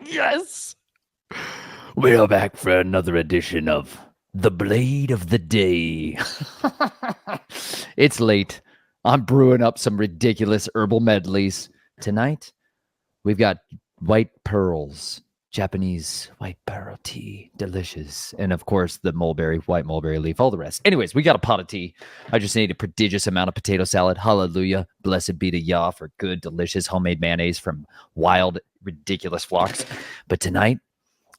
Yes. We are back for another edition of The Blade of the Day. It's late. I'm brewing up some ridiculous herbal medleys. Tonight, we've got white pearls, Japanese white pearl tea, delicious. And of course, the white mulberry leaf, all the rest. Anyways, we got a pot of tea. I just need a prodigious amount of potato salad. Hallelujah. Blessed be to Yah for good, delicious homemade mayonnaise from wild, ridiculous flocks. But tonight,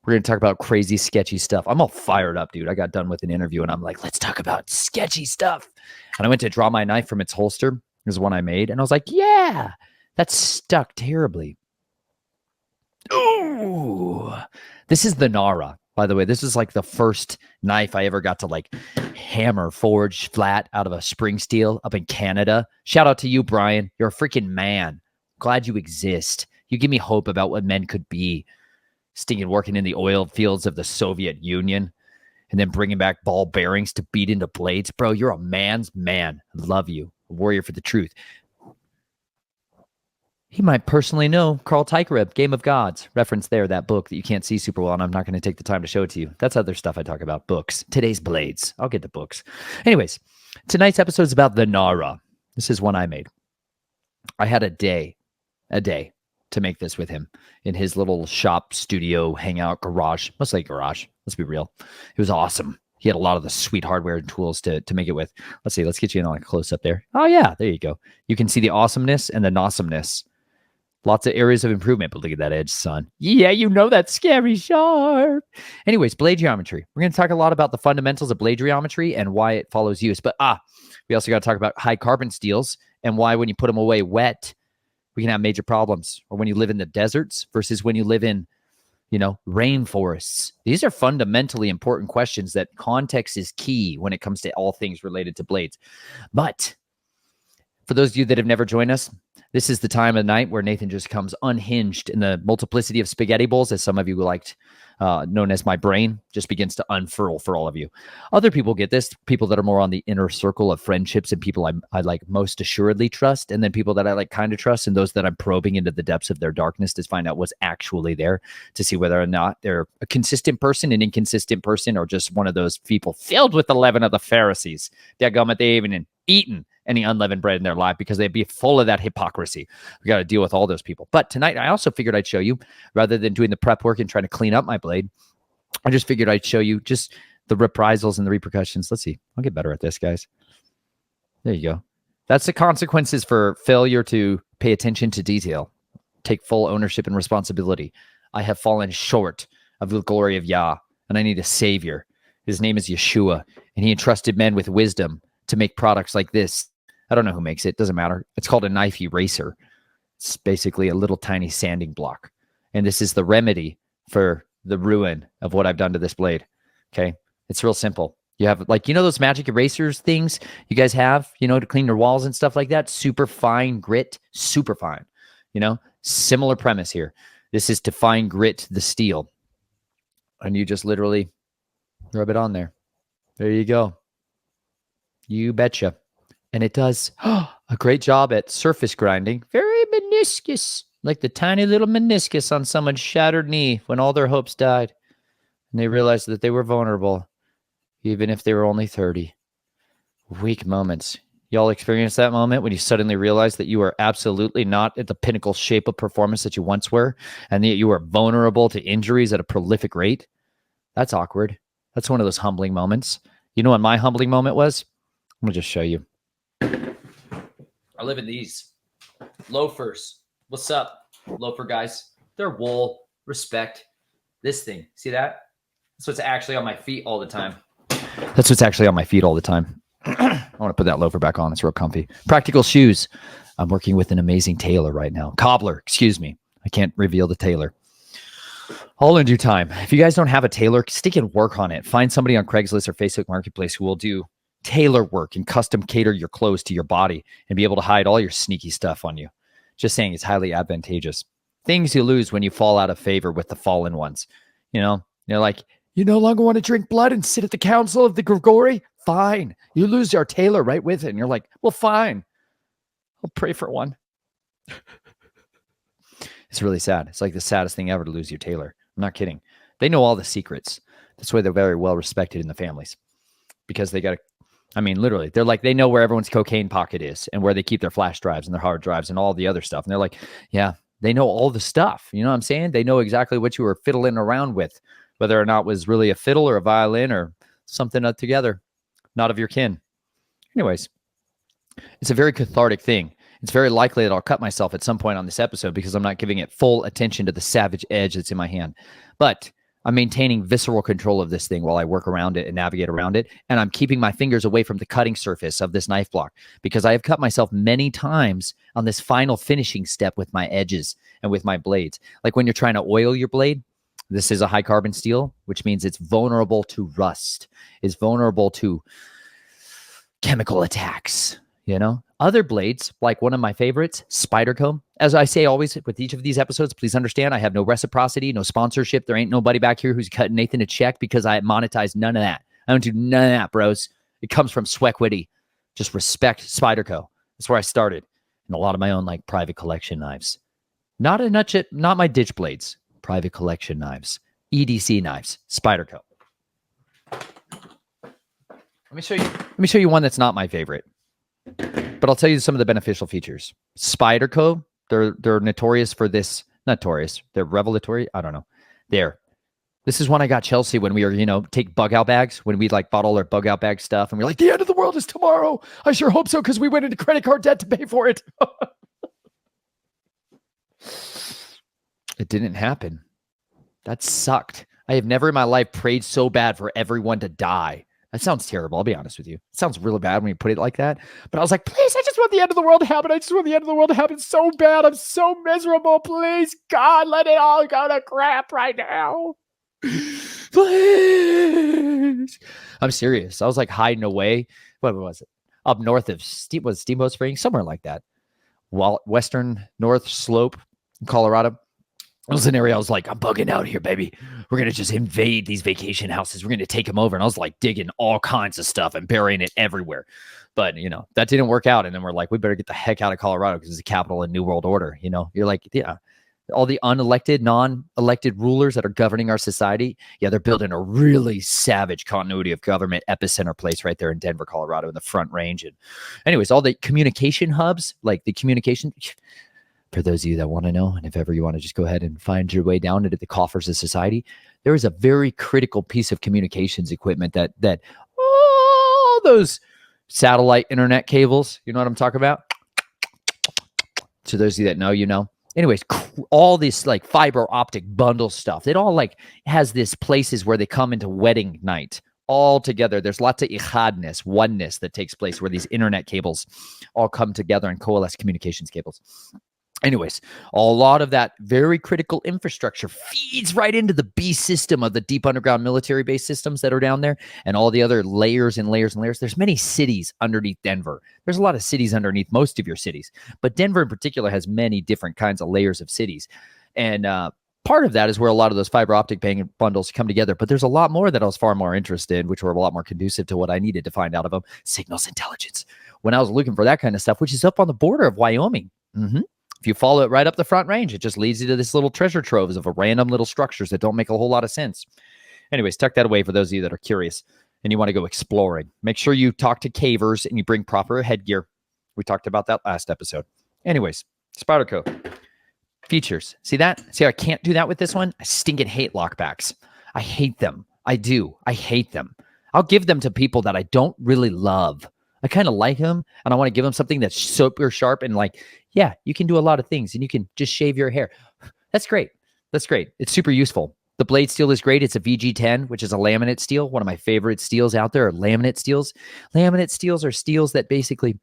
we're going to talk about crazy, sketchy stuff. I'm all fired up, dude. I got done with an interview and I'm like, let's talk about sketchy stuff. And I went to draw my knife from its holster. It was one I made. And I was like, yeah, that's stuck terribly. Ooh, this is the Narra, by the way. This is like the first knife I ever got to like hammer forged flat out of a spring steel up in Canada. Shout out to you, Brian. You're a freaking man. Glad you exist. You give me hope about what men could be. Stinking working in the oil fields of the Soviet Union and then bringing back ball bearings to beat into blades. Bro, you're a man's man. I love you. A warrior for the truth. He might personally know Carl Teicherib, Game of Gods. Reference there, that book that you can't see super well, and I'm not going to take the time to show it to you. That's other stuff I talk about, books. Today's blades. I'll get to books. Anyways, tonight's episode is about the Narra. This is one I made. I had a day to make this with him in his little shop, studio, hangout, garage, mostly garage. Let's be real. It was awesome. He had a lot of the sweet hardware and tools to make it with. Let's see. Let's get you in on a close up there. Oh, yeah. There you go. You can see the awesomeness and the awesomeness. Lots of areas of improvement, but look at that edge, son. Yeah, you know that's scary sharp. Anyways, blade geometry. We're going to talk a lot about the fundamentals of blade geometry and why it follows use. But we also got to talk about high carbon steels and why when you put them away wet, we can have major problems. Or when you live in the deserts versus when you live in, rainforests. These are fundamentally important questions that context is key when it comes to all things related to blades. But for those of you that have never joined us, this is the time of night where Nathan just comes unhinged in the multiplicity of spaghetti bowls, as some of you liked, known as my brain, just begins to unfurl for all of you. Other people get this, people that are more on the inner circle of friendships and people I like most assuredly trust, and then people that I like kind of trust, and those that I'm probing into the depths of their darkness to find out what's actually there, to see whether or not they're a consistent person, an inconsistent person, or just one of those people filled with the leaven of the Pharisees. Dadgummit, they even eaten any unleavened bread in their life because they'd be full of that hypocrisy. We got to deal with all those people. But tonight, I also figured I'd show you, rather than doing the prep work and trying to clean up my blade, I just figured I'd show you just the reprisals and the repercussions. Let's see. I'll get better at this, guys. There you go. That's the consequences for failure to pay attention to detail. Take full ownership and responsibility. I have fallen short of the glory of Yah, and I need a savior. His name is Yeshua, and he entrusted men with wisdom to make products like this. I don't know who makes it. Doesn't matter. It's called a knife eraser. It's basically a little tiny sanding block. And this is the remedy for the ruin of what I've done to this blade. Okay. It's real simple. You have those magic erasers things you guys have, to clean your walls and stuff like that. Super fine grit, super fine, similar premise here. This is to fine grit the steel. And you just literally rub it on there. There you go. You betcha. And it does a great job at surface grinding. Very meniscus, like the tiny little meniscus on someone's shattered knee when all their hopes died. And they realized that they were vulnerable, even if they were only 30. Weak moments. Y'all experience that moment when you suddenly realize that you are absolutely not at the pinnacle shape of performance that you once were, and that you are vulnerable to injuries at a prolific rate? That's awkward. That's one of those humbling moments. You know what my humbling moment was? I'm going to just show you. I live in these loafers. What's up, loafer guys? They're wool. Respect. This thing. See that? That's what's actually on my feet all the time. That's what's actually on my feet all the time. I want to put that loafer back on. It's real comfy. Practical shoes. I'm working with an amazing tailor right now. Cobbler, excuse me. I can't reveal the tailor. All in due time. If you guys don't have a tailor, stick and work on it. Find somebody on Craigslist or Facebook Marketplace who will do tailor work and custom cater your clothes to your body and be able to hide all your sneaky stuff on you. Just saying, it's highly advantageous. Things you lose when you fall out of favor with the fallen ones. You're like, you no longer want to drink blood and sit at the council of the Grigori? Fine. You lose your tailor right with it. And you're like, well, fine. I'll pray for one. It's really sad. It's like the saddest thing ever to lose your tailor. I'm not kidding. They know all the secrets. That's why they're very well respected in the families, because they got to, I mean, literally, they're like, they know where everyone's cocaine pocket is and where they keep their flash drives and their hard drives and all the other stuff. And they're like, yeah, they know all the stuff. You know what I'm saying? They know exactly what you were fiddling around with, whether or not it was really a fiddle or a violin or something together, not of your kin. Anyways, it's a very cathartic thing. It's very likely that I'll cut myself at some point on this episode because I'm not giving it full attention to the savage edge that's in my hand. But I'm maintaining visceral control of this thing while I work around it and navigate around it. And I'm keeping my fingers away from the cutting surface of this knife block because I have cut myself many times on this final finishing step with my edges and with my blades. Like when you're trying to oil your blade, this is a high carbon steel, which means it's vulnerable to rust. It's vulnerable to chemical attacks, you know? Other blades, like one of my favorites, Spyderco. As I say always with each of these episodes, please understand I have no reciprocity, no sponsorship. There ain't nobody back here who's cutting Nathan a check because I monetize none of that. I don't do none of that, bros. It comes from Sweaquity. Just respect Spyderco. That's where I started. And a lot of my own like private collection knives. Not my ditch blades. Private collection knives. EDC knives. Spyderco. Let me show you one that's not my favorite. But I'll tell you some of the beneficial features. Spyderco, they're notorious for this. Notorious. They're revelatory. I don't know. This is one I got Chelsea when we were, take bug out bags, when we like bought all our bug out bag stuff. And we're like, the end of the world is tomorrow. I sure hope so because we went into credit card debt to pay for it. It didn't happen. That sucked. I have never in my life prayed so bad for everyone to die. That sounds terrible. I'll be honest with you. It sounds really bad when you put it like that. But I was like, please, I just want the end of the world to happen. I just want the end of the world to happen so bad. I'm so miserable. Please, God, let it all go to crap right now. Please. I'm serious. I was like hiding away. What was it? Up north of Steamboat Springs, somewhere like that. Western North Slope, Colorado. It was an area I was like, I'm bugging out here, baby. We're going to just invade these vacation houses. We're going to take them over. And I was like digging all kinds of stuff and burying it everywhere. But, that didn't work out. And then we're like, we better get the heck out of Colorado because it's the capital of New World Order. You're like, yeah, all the unelected, non-elected rulers that are governing our society. Yeah, they're building a really savage continuity of government epicenter place right there in Denver, Colorado, in the Front Range. And anyways, all the communication hubs, like the communication... For those of you that want to know, and if ever you want to just go ahead and find your way down into the coffers of society, there is a very critical piece of communications equipment that all those satellite internet cables, you know what I'm talking about? To those of you that know, you know. Anyways, all this like fiber optic bundle stuff, it all like has this places where they come into wedding night all together. There's lots of ichadness, oneness that takes place where these internet cables all come together and coalesce communications cables. Anyways, a lot of that very critical infrastructure feeds right into the B system of the deep underground military base systems that are down there and all the other layers and layers and layers. There's many cities underneath Denver. There's a lot of cities underneath most of your cities, but Denver in particular has many different kinds of layers of cities. And part of that is where a lot of those fiber optic bundles come together. But there's a lot more that I was far more interested in, which were a lot more conducive to what I needed to find out of them. Signals intelligence. When I was looking for that kind of stuff, which is up on the border of Wyoming. If you follow it right up the Front Range, it just leads you to this little treasure troves of random little structures that don't make a whole lot of sense. Anyways, tuck that away for those of you that are curious and you want to go exploring. Make sure you talk to cavers and you bring proper headgear. We talked about that last episode. Anyways, Spyderco. Features. See that? See how I can't do that with this one? I stinking hate lockbacks. I hate them. I do. I hate them. I'll give them to people that I don't really love. I kind of like them and I want to give them something that's super sharp and like, yeah, you can do a lot of things and you can just shave your hair. That's great. That's great. It's super useful. The blade steel is great. It's a VG10, which is a laminate steel. One of my favorite steels out there are laminate steels. Laminate steels are steels that basically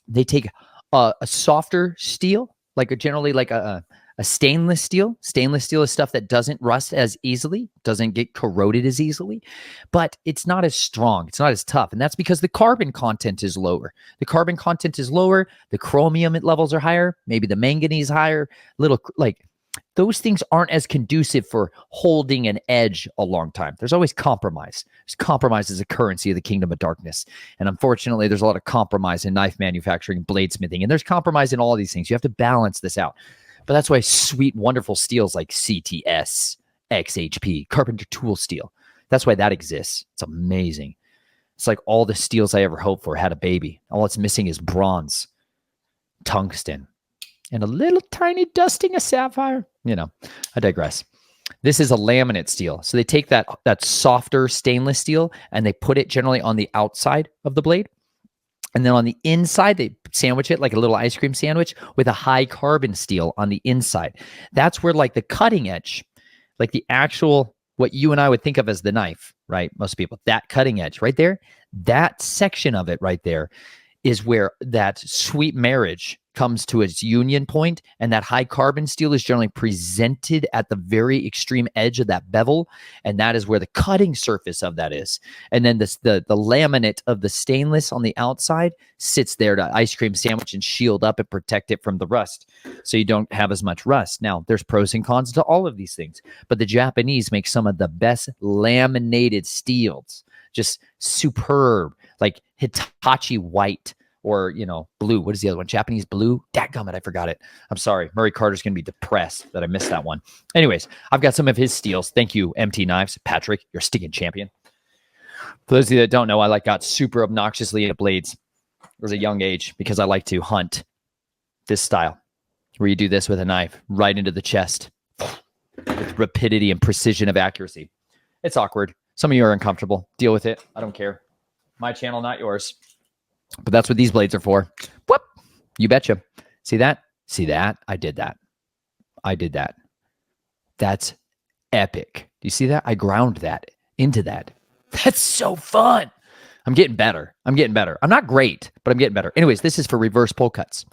they take a softer steel, like generally like a stainless steel. Stainless steel is stuff that doesn't rust as easily, doesn't get corroded as easily, but it's not as strong. It's not as tough. And that's because the carbon content is lower. The carbon content is lower. The chromium levels are higher. Maybe the manganese higher. Little like those things aren't as conducive for holding an edge a long time. There's always compromise. There's compromise is a currency of the kingdom of darkness. And unfortunately, there's a lot of compromise in knife manufacturing, bladesmithing, and there's compromise in all these things. You have to balance this out. But that's why sweet, wonderful steels like CTS, XHP, Carpenter Tool Steel. That's why that exists. It's amazing. It's like all the steels I ever hoped for had a baby. All it's missing is bronze, tungsten, and a little tiny dusting of sapphire. You know, I digress. This is a laminate steel. So they take that softer stainless steel and they put it generally on the outside of the blade. And then on the inside, they sandwich it like a little ice cream sandwich with a high carbon steel on the inside. That's where like the cutting edge, like the actual, what you and I would think of as the knife, right? Most people, that cutting edge right there, that section of it right there is where that sweet marriage comes to its union point, and that high carbon steel is generally presented at the very extreme edge of that bevel, and that is where the cutting surface of that is. And then the laminate of the stainless on the outside sits there to ice cream sandwich and shield up and protect it from the rust, so you don't have as much rust. Now, there's pros and cons to all of these things, but the Japanese make some of the best laminated steels, just superb, like Hitachi white, or, you know, blue. What is the other one? Japanese blue? Dadgummit, I forgot it. I'm sorry. Murray Carter's going to be depressed that I missed that one. Anyways, I've got some of his steels. Thank you, MT Knives. Patrick, you're a sticking champion. For those of you that don't know, I got super obnoxiously into blades at a young age because I like to hunt this style, where you do this with a knife right into the chest with rapidity and precision of accuracy. It's awkward. Some of you are uncomfortable. Deal with it. I don't care. My channel, not yours. But that's what these blades are for. Whoop! You betcha. See that? See that? I did that. I did that. That's epic. Do you see that? I ground that into that. That's so fun. I'm getting better. I'm getting better. I'm not great, but I'm getting better. Anyways, this is for reverse pull cuts.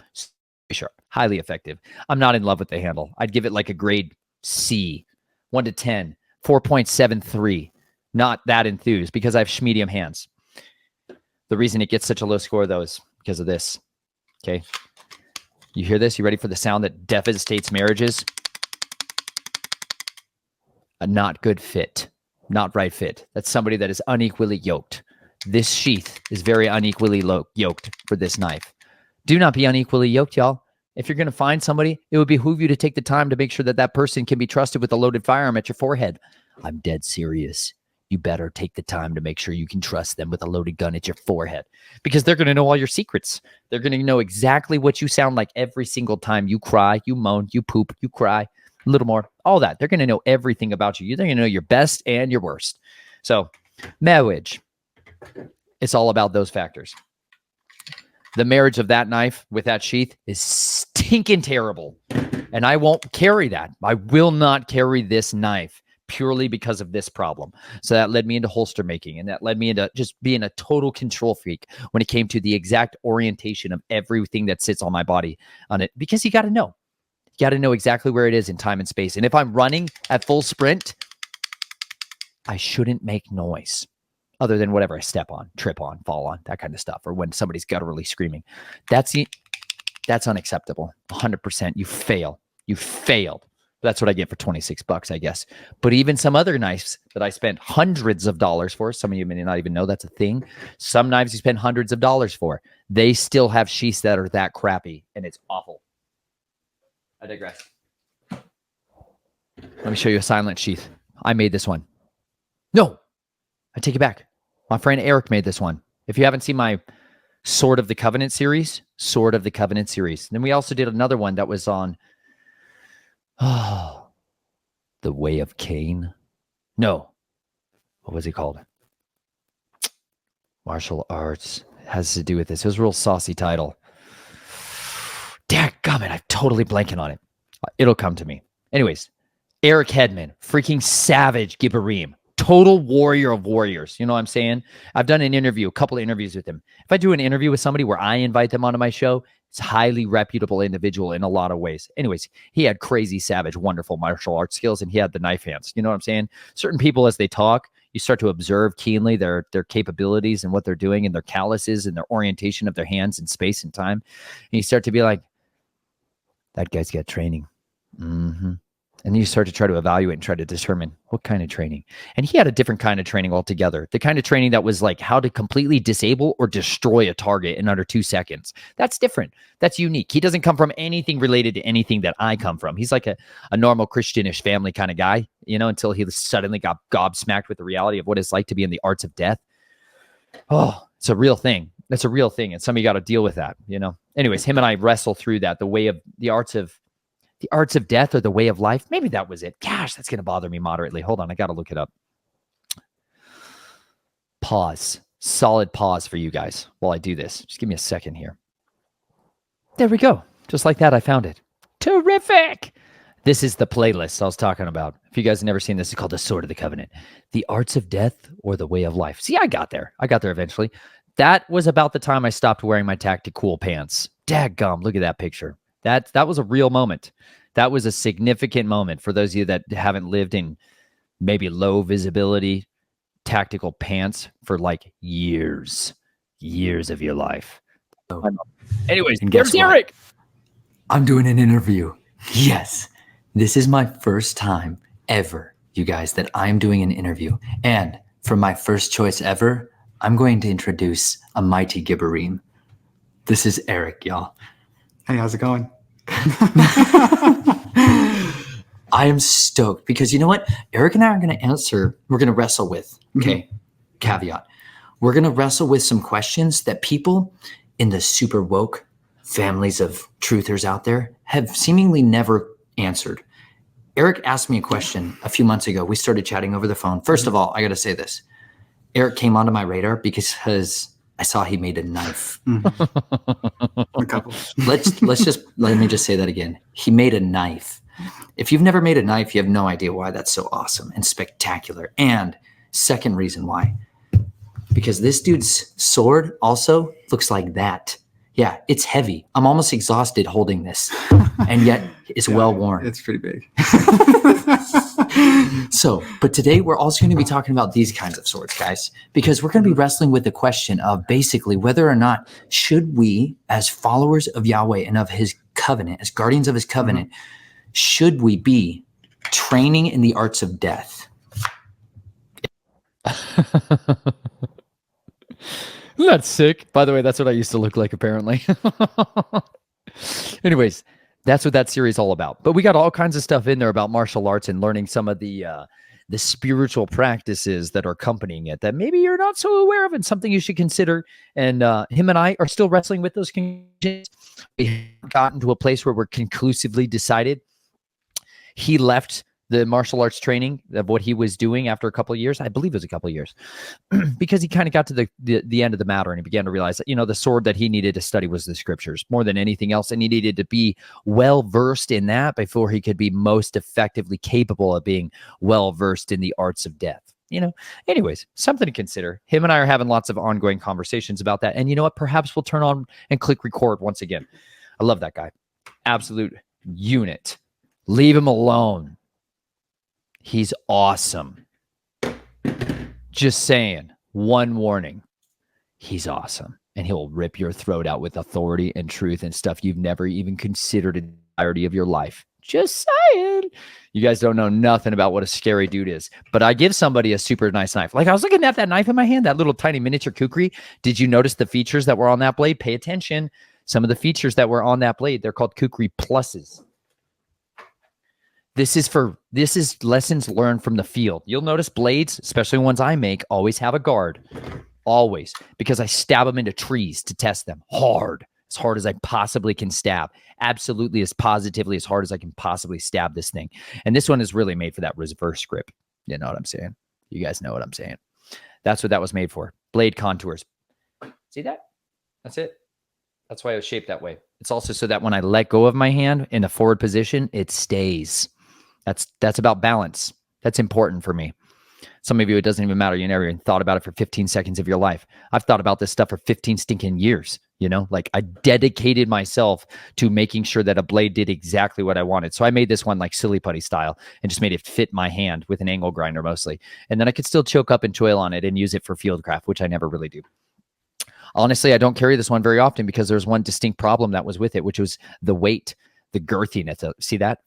Sure. Highly effective. I'm not in love with the handle. I'd give it like a grade C, 1 to 10, 4.73. Not that enthused because I have medium hands. The reason it gets such a low score, though, is because of this. Okay. You hear this? You ready for the sound that devastates marriages? A not good fit. Not right fit. That's somebody that is unequally yoked. This sheath is very unequally yoked for this knife. Do not be unequally yoked, y'all. If you're going to find somebody, it would behoove you to take the time to make sure that that person can be trusted with a loaded firearm at your forehead. I'm dead serious. You better take the time to make sure you can trust them with a loaded gun at your forehead, because they're going to know all your secrets. They're going to know exactly what you sound like every single time you cry, you moan, you poop, you cry, a little more, all that. They're going to know everything about you. They're going to know your best and your worst. So marriage, it's all about those factors. The marriage of that knife with that sheath is stinking terrible. And I won't carry that. I will not carry this knife purely because of this problem. So that led me into holster making, and that led me into just being a total control freak when it came to the exact orientation of everything that sits on my body on it, because you got to know. You got to know exactly where it is in time and space. And if I'm running at full sprint, I shouldn't make noise other than whatever I step on, trip on, fall on, that kind of stuff, or when somebody's gutturally screaming. That's unacceptable. 100%. You fail. You failed. That's what I get for $26, I guess. But even some other knives that I spent hundreds of dollars for, some of you may not even know that's a thing. Some knives you spend hundreds of dollars for, they still have sheaths that are that crappy, and it's awful. I digress. Let me show you a silent sheath. I made this one. No, I take it back. My friend Eric made this one. If you haven't seen my Sword of the Covenant series, Then we also did another one that was on The Way of Cain. No. What was it called? Martial arts. It has to do with this. It was a real saucy title. Dadgummit, I'm totally blanking on it. It'll come to me. Anyways, Eric Hedman, freaking savage Gibberim. Total warrior of warriors. You know what I'm saying? I've done an interview, a couple of interviews with him. If I do an interview with somebody where I invite them onto my show, it's a highly reputable individual in a lot of ways. Anyways, he had crazy, savage, wonderful martial arts skills, and he had the knife hands. You know what I'm saying? Certain people, as they talk, you start to observe keenly their capabilities and what they're doing and their calluses and their orientation of their hands in space and time. And you start to be like, that guy's got training. And you start to try to evaluate and try to determine what kind of training. And he had a different kind of training altogether. The kind of training that was like how to completely disable or destroy a target in under 2 seconds. That's different. That's unique. He doesn't come from anything related to anything that I come from. He's like a normal Christianish family kind of guy, you know, until he suddenly got gobsmacked with the reality of what it's like to be in the arts of death. Oh, it's a real thing. That's a real thing. And some of you got to deal with that, you know. Anyways, him and I wrestle through that, the arts of death or the way of life. Maybe that was it. Gosh, that's going to bother me moderately. Hold on. I got to look it up. Pause. Solid pause for you guys while I do this. Just give me a second here. There we go. Just like that, I found it. Terrific. This is the playlist I was talking about. If you guys have never seen this, it's called The Sword of the Covenant. The Arts of Death or the Way of Life. See, I got there. I got there eventually. That was about the time I stopped wearing my tactical pants. Dadgum, look at that picture. That was a real moment. That was a significant moment for those of you that haven't lived in maybe low visibility tactical pants for like years of your life. Anyways, and there's Eric. I'm doing an interview. Yes, this is my first time ever, you guys, that I'm doing an interview. And for my first choice ever, I'm going to introduce a mighty Gibbereem. This is Eric, y'all. Hey, how's it going? I am stoked because you know what? Eric and I are going to answer, we're going to wrestle with, okay, caveat. We're going to wrestle with some questions that people in the super woke families of truthers out there have seemingly never answered. Eric asked me a question a few months ago. We started chatting over the phone. First of all, I got to say this. Eric came onto my radar because I saw he made a knife. A couple. Let me just say that again. He made a knife. If you've never made a knife, you have no idea why that's so awesome and spectacular. And second reason why, because this dude's sword also looks like that. Yeah, it's heavy. I'm almost exhausted holding this, and yet it's well worn. It's pretty big. So, but today we're also going to be talking about these kinds of swords, guys, because we're going to be wrestling with the question of basically whether or not should we, as followers of Yahweh and of his covenant, as guardians of his covenant, should we be training in the arts of death? That's sick. By the way, that's what I used to look like, apparently. Anyways, that's what that series is all about. But we got all kinds of stuff in there about martial arts and learning some of the spiritual practices that are accompanying it that maybe you're not so aware of and something you should consider. And him and I are still wrestling with those conclusions. We haven't gotten to a place where we're conclusively decided. He left the martial arts training of what he was doing after a couple of years. I believe it was a couple of years because he kind of got to the end of the matter and he began to realize that, you know, the sword that he needed to study was the scriptures more than anything else. And he needed to be well-versed in that before he could be most effectively capable of being well-versed in the arts of death. You know, anyways, something to consider. Him and I are having lots of ongoing conversations about that. And you know what? Perhaps we'll turn on and click record once again. I love that guy. Absolute unit. Leave him alone. He's awesome. Just saying. One warning. He's awesome. And he'll rip your throat out with authority and truth and stuff you've never even considered in the entirety of your life. Just saying. You guys don't know nothing about what a scary dude is. But I give somebody a super nice knife. Like I was looking at that knife in my hand, that little tiny miniature kukri. Did you notice the features that were on that blade? Pay attention. Some of the features that were on that blade, they're called kukri pluses. This is lessons learned from the field. You'll notice blades, especially ones I make, always have a guard. Always. Because I stab them into trees to test them. As hard as I possibly can stab. Absolutely as positively as hard as I can possibly stab this thing. And this one is really made for that reverse grip. You know what I'm saying? You guys know what I'm saying. That's what that was made for. Blade contours. See that? That's it. That's why it was shaped that way. It's also so that when I let go of my hand in a forward position, it stays. That's about balance. That's important for me. Some of you, it doesn't even matter. You never even thought about it for 15 seconds of your life. I've thought about this stuff for 15 stinking years. You know, like I dedicated myself to making sure that a blade did exactly what I wanted. So I made this one like silly putty style and just made it fit my hand with an angle grinder mostly. And then I could still choke up and toil on it and use it for fieldcraft, which I never really do. Honestly, I don't carry this one very often because there's one distinct problem that was with it, which was the weight, the girthiness. See that?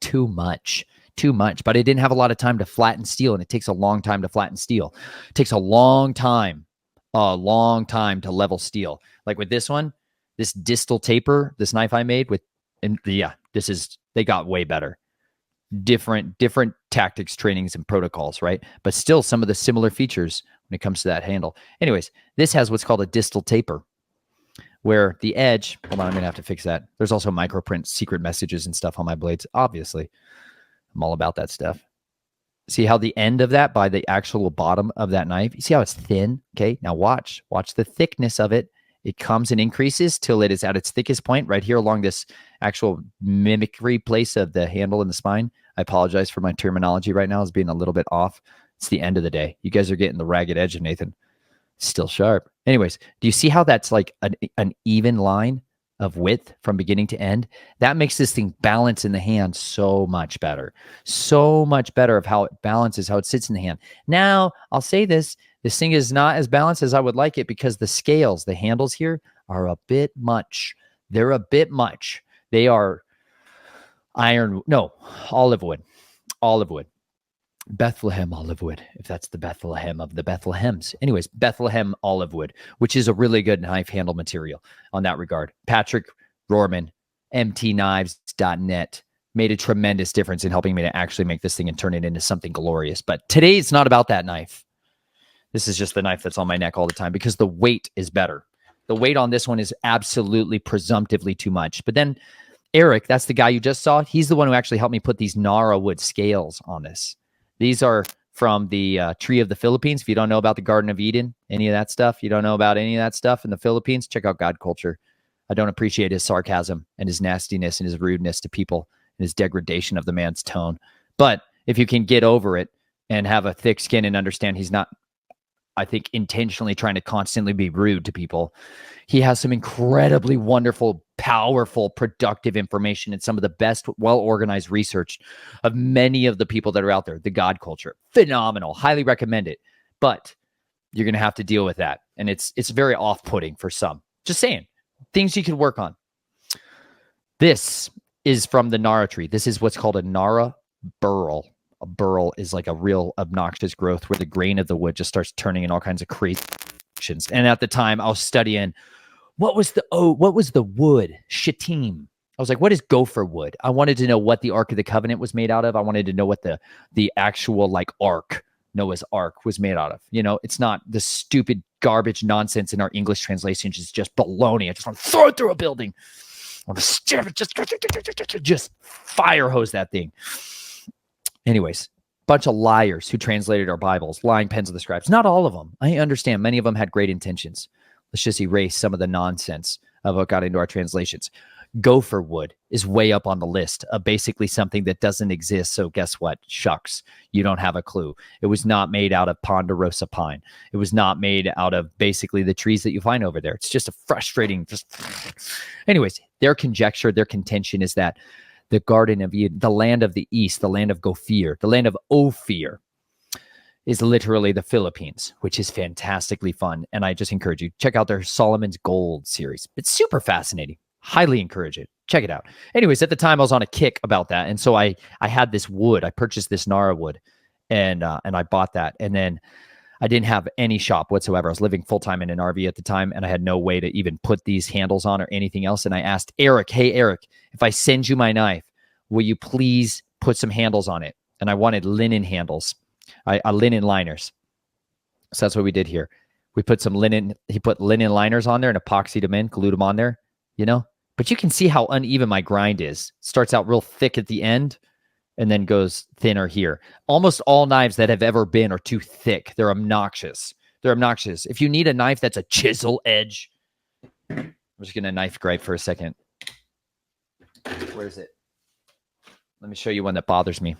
Too much. too much, but I didn't have a lot of time to flatten steel, and it takes a long time to flatten steel. It takes a long time to level steel. Like with this one, this distal taper, this knife I made with, and yeah, they got way better. Different tactics, trainings, and protocols, right? But still some of the similar features when it comes to that handle. Anyways, this has what's called a distal taper, where the edge, hold on, I'm gonna have to fix that. There's also microprint secret messages and stuff on my blades. Obviously, I'm all about that stuff. See how the end of that by the actual bottom of that knife, you see how it's thin? Okay, now watch the thickness of it. It comes and increases till it is at its thickest point right here along this actual mimicry place of the handle and the spine. I apologize for my terminology right now as being a little bit off. It's the end of the day. You guys are getting the ragged edge of Nathan. Still sharp. Anyways, do you see how that's like an even line of width from beginning to end? That makes this thing balance in the hand so much better. So much better of how it balances, how it sits in the hand. Now, I'll say this thing is not as balanced as I would like it because the scales, the handles here are a bit much. They're a bit much. They are olive wood. Bethlehem olive wood, if that's the Bethlehem of the Bethlehems. Anyways, Bethlehem olive wood, which is a really good knife handle material on that regard. Patrick Rohrman, mtknives.net, made a tremendous difference in helping me to actually make this thing and turn it into something glorious. But today it's not about that knife. This is just the knife that's on my neck all the time because the weight is better. The weight on this one is absolutely presumptively too much. But then Eric, that's the guy you just saw. He's the one who actually helped me put these Narra wood scales on this. These are from the Tree of the Philippines. If you don't know about the Garden of Eden, any of that stuff, you don't know about any of that stuff in the Philippines, check out God Culture. I don't appreciate his sarcasm and his nastiness and his rudeness to people and his degradation of the man's tone. But if you can get over it and have a thick skin and understand he's not, I think, intentionally trying to constantly be rude to people, he has some incredibly wonderful, powerful, productive information and some of the best, well-organized research of many of the people that are out there. The God Culture, phenomenal, highly recommend it. But you're going to have to deal with that. And it's very off-putting for some. Just saying, things you can work on. This is from the Narra tree. This is what's called a Narra burl. A burl is like a real obnoxious growth where the grain of the wood just starts turning in all kinds of crazy directions. And at the time I was studying, what was the wood? Shittim. I was like, what is gopher wood? I wanted to know what the Ark of the Covenant was made out of. I wanted to know what the actual like Ark, Noah's Ark, was made out of. You know, it's not the stupid garbage nonsense in our English translations. It's just baloney. I just want to throw it through a building. I want to stab it, just fire hose that thing. Anyways, bunch of liars who translated our Bibles, lying pens of the scribes. Not all of them. I understand many of them had great intentions. Let's just erase some of the nonsense of what got into our translations. Gopher wood is way up on the list of basically something that doesn't exist. So guess what? Shucks, you don't have a clue. It was not made out of ponderosa pine. It was not made out of basically the trees that you find over there. It's just a frustrating, anyways, their conjecture, their contention is that the Garden of Eden, the land of the East, the land of Gofir, the land of Ophir, is literally the Philippines, which is fantastically fun. And I just encourage you, check out their Solomon's Gold series. It's super fascinating. Highly encourage it. Check it out. Anyways, at the time I was on a kick about that. And so I had this wood. I purchased this Narra wood and I bought that. And then I didn't have any shop whatsoever. I was living full-time in an RV at the time, and I had no way to even put these handles on or anything else. And I asked Eric, hey, Eric, if I send you my knife, will you please put some handles on it? And I wanted linen handles, linen liners. So that's what we did here. We put some linen. He put linen liners on there and epoxied them in, glued them on there, you know? But you can see how uneven my grind is. Starts out real thick at the end and then goes thinner here. Almost all knives that have ever been are too thick. They're obnoxious. They're obnoxious. If you need a knife that's a chisel edge, I'm just going to knife gripe for a second. Where is it? Let me show you one that bothers me.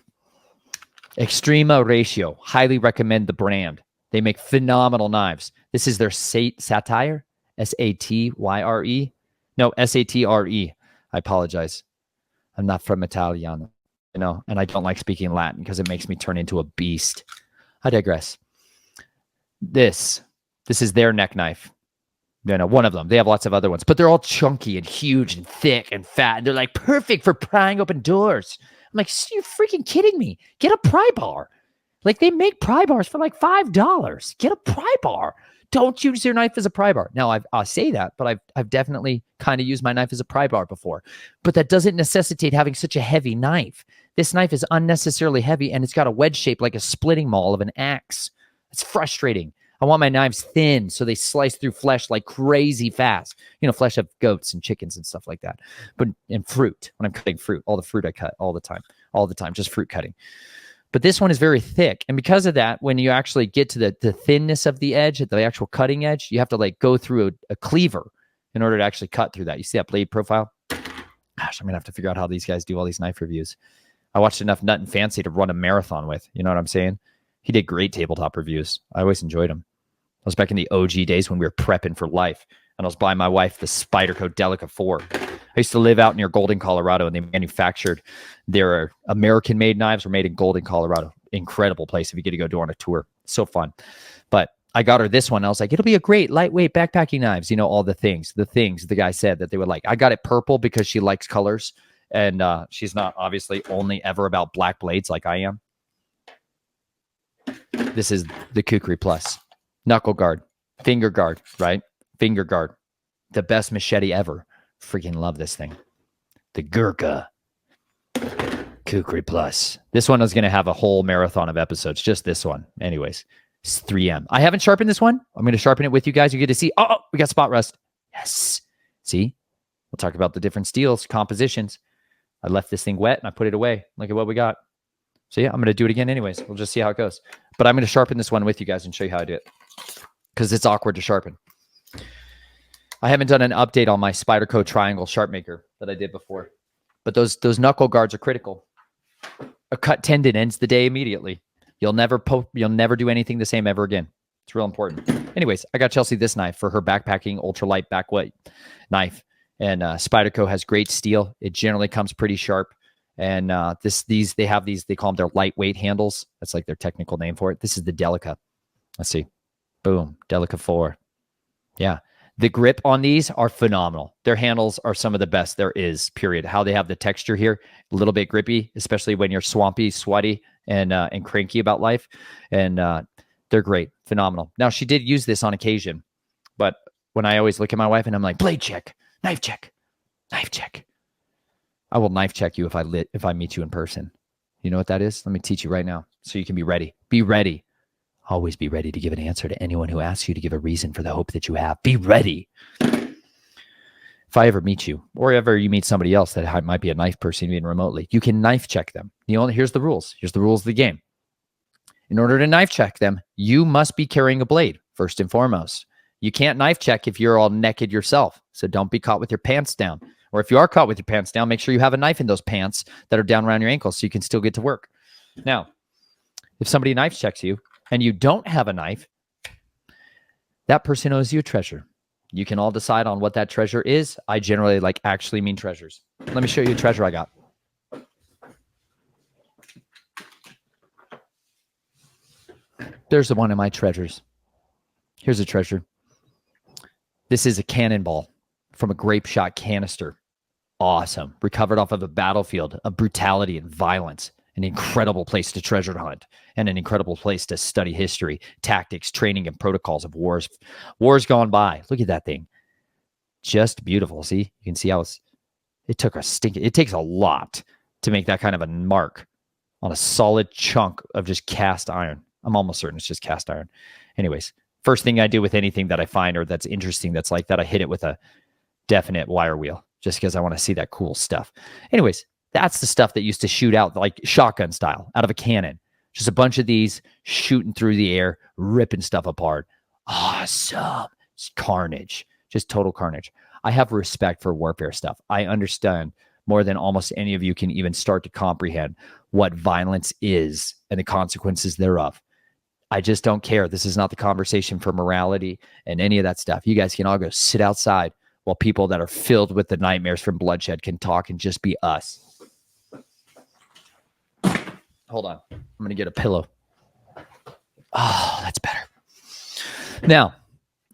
Extrema Ratio. Highly recommend the brand. They make phenomenal knives. This is their Satyre, S-A-T-Y-R-E. No, S-A-T-R-E. I apologize. I'm not from Italiano, you know, and I don't like speaking Latin because it makes me turn into a beast. I digress. This is their neck knife. You know, one of them. They have lots of other ones, but they're all chunky and huge and thick and fat. And they're like perfect for prying open doors. I'm like, you're freaking kidding me. Get a pry bar. Like they make pry bars for like $5. Get a pry bar. Don't use your knife as a pry bar. Now, I say that, but I've definitely kind of used my knife as a pry bar before. But that doesn't necessitate having such a heavy knife. This knife is unnecessarily heavy, and it's got a wedge shape like a splitting maul of an axe. It's frustrating. I want my knives thin so they slice through flesh like crazy fast. You know, flesh of goats and chickens and stuff like that. But and fruit, when I'm cutting fruit, all the fruit I cut all the time, just fruit cutting. But this one is very thick. And because of that, when you actually get to the thinness of the edge, at the actual cutting edge, you have to like go through a cleaver in order to actually cut through that. You see that blade profile? Gosh, I'm going to have to figure out how these guys do all these knife reviews. I watched enough Nut and Fancy to run a marathon with. You know what I'm saying? He did great tabletop reviews. I always enjoyed him. I was back in the OG days when we were prepping for life. And I was buying my wife the Spyderco Delica 4. I used to live out near Golden, Colorado, and they manufactured their American-made knives were made in Golden, Colorado. Incredible place if you get to go do on a tour. So fun. But I got her this one. I was like, it'll be a great lightweight backpacking knives. You know, all the things the guy said that they would like. I got it purple because she likes colors. And she's not obviously only ever about black blades like I am. This is the Kukri Plus. Knuckle guard. Finger guard, right? Finger guard. The best machete ever. Freaking love this thing. The Gurkha Kukri Plus. This one is going to have a whole marathon of episodes. Just this one. Anyways, it's 3M. I haven't sharpened this one. I'm going to sharpen it with you guys. You get to see. Oh, we got spot rust. Yes. See? We'll talk about the different steels, compositions. I left this thing wet and I put it away. Look at what we got. So yeah, I'm going to do it again anyways. We'll just see how it goes. But I'm going to sharpen this one with you guys and show you how I do it. Because it's awkward to sharpen. I haven't done an update on my Spyderco triangle sharp maker that I did before. But those knuckle guards are critical. A cut tendon ends the day immediately. You'll never do anything the same ever again. It's real important. Anyways, I got Chelsea this knife for her backpacking ultralight backweight knife. And Spyderco has great steel. It generally comes pretty sharp. And they have these, they call them their lightweight handles. That's like their technical name for it. This is the Delica. Let's see. Boom. Delica 4. Yeah. The grip on these are phenomenal. Their handles are some of the best there is, period. How they have the texture here, a little bit grippy, especially when you're swampy, sweaty, and cranky about life. And they're great. Phenomenal. Now, she did use this on occasion. But when I always look at my wife and I'm like, blade check. Knife check. Knife check. I will knife check you if I meet you in person. You know what that is? Let me teach you right now so you can be ready. Be ready. Always be ready to give an answer to anyone who asks you to give a reason for the hope that you have. Be ready. If I ever meet you or ever you meet somebody else that might be a knife person even remotely, you can knife check them. Here's the rules. Here's the rules of the game. In order to knife check them, you must be carrying a blade first and foremost. You can't knife check if you're all naked yourself. So don't be caught with your pants down. Or if you are caught with your pants down, make sure you have a knife in those pants that are down around your ankles so you can still get to work. Now, if somebody knife checks you and you don't have a knife, that person owes you a treasure. You can all decide on what that treasure is. I generally actually mean treasures. Let me show you a treasure I got. There's one of my treasures. Here's a treasure. This is a cannonball from a grape shot canister. Awesome. Recovered off of a battlefield of brutality and violence. An incredible place to treasure hunt and an incredible place to study history, tactics, training, and protocols of wars gone by. Look at that thing. Just beautiful. See, you can see how it takes a lot to make that kind of a mark on a solid chunk of just cast iron. I'm almost certain it's just cast iron. Anyways, first thing I do with anything that I find or that's interesting, that's like that, I hit it with a definite wire wheel just because I want to see that cool stuff. Anyways, that's the stuff that used to shoot out like shotgun style out of a cannon. Just a bunch of these shooting through the air, ripping stuff apart. Awesome. It's carnage. Just total carnage. I have respect for warfare stuff. I understand more than almost any of you can even start to comprehend what violence is and the consequences thereof. I just don't care. This is not the conversation for morality and any of that stuff. You guys can all go sit outside while people that are filled with the nightmares from bloodshed can talk and just be us. Hold on. I'm going to get a pillow. Oh, that's better. Now,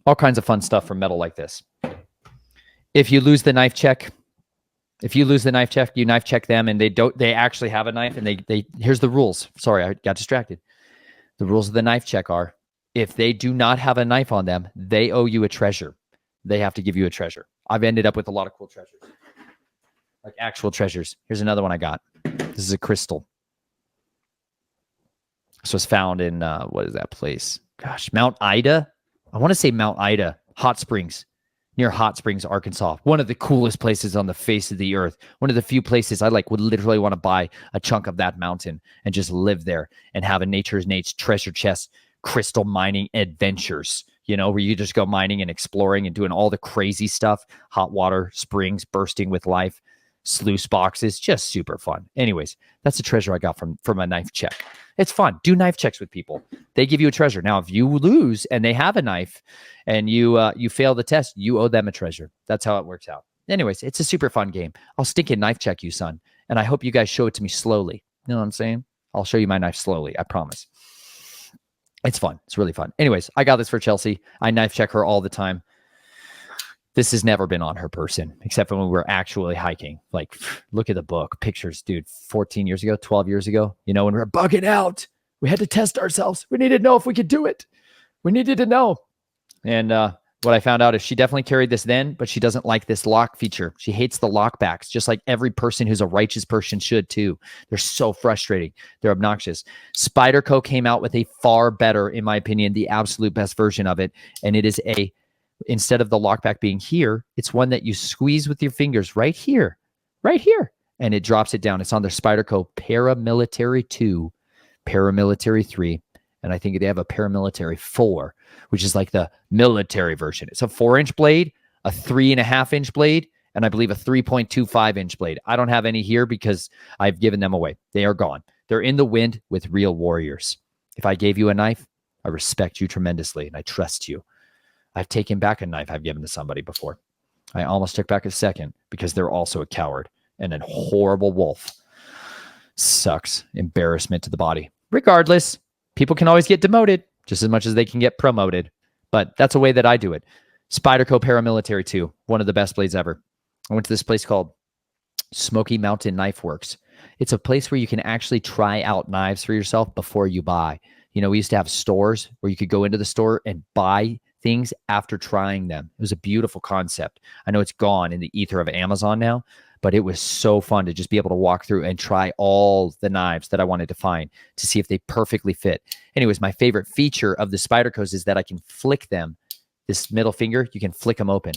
All kinds of fun stuff from metal like this. If you lose the knife check, you knife check them and they actually have a knife and they here's the rules. Sorry, I got distracted. The rules of the knife check are if they do not have a knife on them, they owe you a treasure. They have to give you a treasure. I've ended up with a lot of cool treasures. Like actual treasures. Here's another one I got. This is a crystal. This was found in, what is that place? Gosh, Mount Ida? I want to say Mount Ida, Hot Springs, near Hot Springs, Arkansas. One of the coolest places on the face of the earth. One of the few places I would literally want to buy a chunk of that mountain and just live there and have a Nature's Nate's treasure chest, crystal mining adventures, where you just go mining and exploring and doing all the crazy stuff. Hot water springs bursting with life. Sluice boxes, just super fun. Anyways, that's a treasure I got from a knife check. It's fun. Do knife checks with people. They give you a treasure. Now, if you lose and they have a knife and you fail the test, you owe them a treasure. That's how it works out. Anyways, it's a super fun game. I'll stinking knife check you, son. And I hope you guys show it to me slowly. You know what I'm saying? I'll show you my knife slowly. I promise. It's fun. It's really fun. Anyways, I got this for Chelsea. I knife check her all the time. This has never been on her person, except for when we were actually hiking. Like, look at the book. Pictures, dude, 14 years ago, 12 years ago, when we were bugging out. We had to test ourselves. We needed to know if we could do it. We needed to know. And what I found out is she definitely carried this then, but she doesn't like this lock feature. She hates the lockbacks, just like every person who's a righteous person should too. They're so frustrating. They're obnoxious. Spyderco came out with a far better, in my opinion, the absolute best version of it. And it is instead of the lockback being here, it's one that you squeeze with your fingers right here, and it drops it down. It's on their Spyderco Paramilitary 2, Paramilitary 3, and I think they have a Paramilitary 4, which is like the military version. It's a 4-inch blade, a 3.5-inch blade, and I believe a 3.25-inch blade. I don't have any here because I've given them away. They are gone. They're in the wind with real warriors. If I gave you a knife, I respect you tremendously, and I trust you. I've taken back a knife I've given to somebody before. I almost took back a second because they're also a coward and a horrible wolf. Sucks. Embarrassment to the body. Regardless, people can always get demoted just as much as they can get promoted. But that's a way that I do it. Spyderco Paramilitary 2, one of the best blades ever. I went to this place called Smoky Mountain Knife Works. It's a place where you can actually try out knives for yourself before you buy. We used to have stores where you could go into the store and buy things after trying them. It was a beautiful concept. I know it's gone in the ether of Amazon now, but it was so fun to just be able to walk through and try all the knives that I wanted to find to see if they perfectly fit. Anyways, my favorite feature of the Spydercos is that I can flick them. This middle finger, you can flick them open.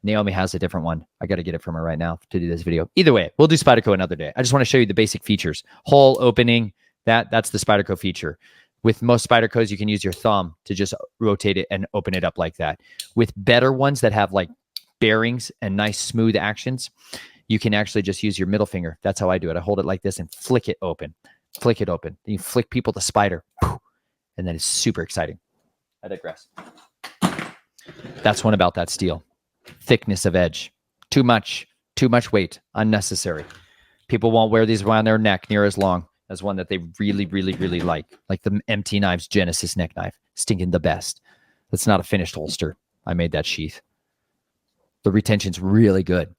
Naomi has a different one. I got to get it from her right now to do this video. Either way, we'll do Spyderco another day. I just want to show you the basic features. Hole opening, that's the Spyderco feature. With most Spydercos, you can use your thumb to just rotate it and open it up like that. With better ones that have like bearings and nice smooth actions, you can actually just use your middle finger. That's how I do it. I hold it like this and flick it open. Flick it open. Then you flick people to Spyder. And then it's super exciting. I digress. That's one about that steel. Thickness of edge. Too much weight. Unnecessary. People won't wear these around their neck near as long as one that they really, really, really like the MT Knives Genesis neck knife. Stinking the best. That's not a finished holster. I made that sheath. The retention's really good.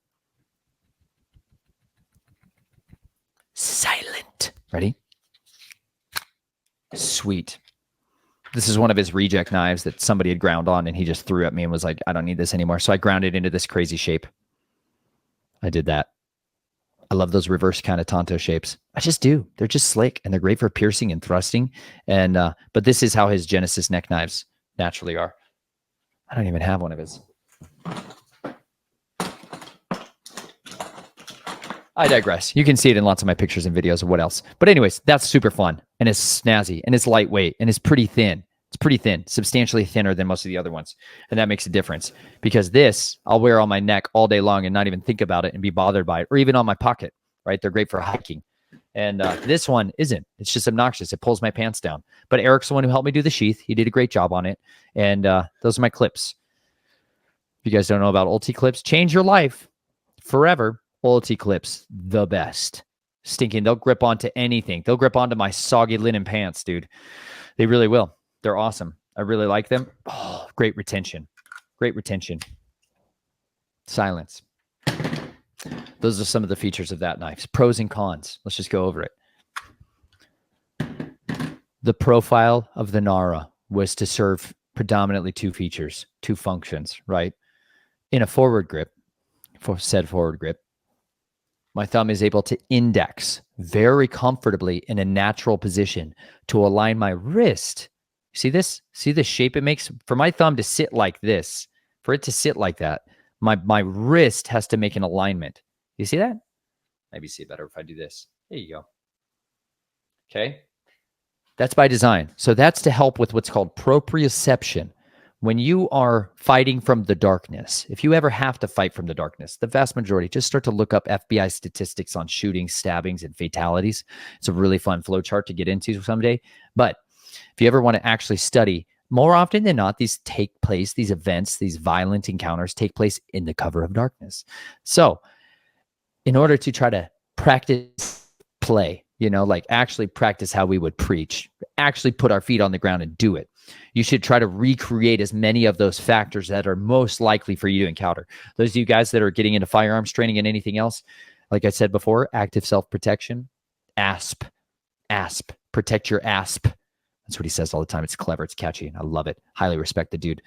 Silent. Ready? Sweet. This is one of his reject knives that somebody had ground on, and he just threw at me and was like, I don't need this anymore. So I ground it into this crazy shape. I did that. I love those reverse kind of Tonto shapes. I just do. They're just slick, and they're great for piercing and thrusting. And but this is how his Genesis neck knives naturally are. I don't even have one of his. I digress. You can see it in lots of my pictures and videos of what else. But anyways, that's super fun, and it's snazzy, and it's lightweight, and it's pretty thin. It's pretty thin, substantially thinner than most of the other ones. And that makes a difference because this I'll wear on my neck all day long and not even think about it and be bothered by it, or even on my pocket, right? They're great for hiking. And this one isn't. It's just obnoxious. It pulls my pants down. But Eric's the one who helped me do the sheath. He did a great job on it. And those are my clips. If you guys don't know about Ulti clips, change your life forever. Ulti clips, the best. Stinking. They'll grip onto anything. They'll grip onto my soggy linen pants, dude. They really will. They're awesome. I really like them. Oh, great retention. great retention, silence. Those are some of the features of that knife. Pros and cons. Let's just go over it. The profile of the Narra was to serve predominantly two features, two functions, right? In a forward grip, for said forward grip, my thumb is able to index very comfortably in a natural position to align my wrist. See this? See the shape it makes? For my thumb to sit like this, for it to sit like that, my wrist has to make an alignment. You see that? Maybe see it better if I do this. There you go. Okay. That's by design. So that's to help with what's called proprioception. When you are fighting from the darkness, if you ever have to fight from the darkness, the vast majority, just start to look up FBI statistics on shootings, stabbings, and fatalities. It's a really fun flow chart to get into someday. But if you ever want to actually study, more often than not, these take place, these events, these violent encounters take place in the cover of darkness. So in order to try to practice play, you know, like actually practice how we would preach, actually put our feet on the ground and do it, you should try to recreate as many of those factors that are most likely for you to encounter. Those of you guys that are getting into firearms training and anything else, like I said before, active self-protection, ASP, protect your ASP. That's what he says all the time. It's clever. It's catchy. And I love it. Highly respect the dude.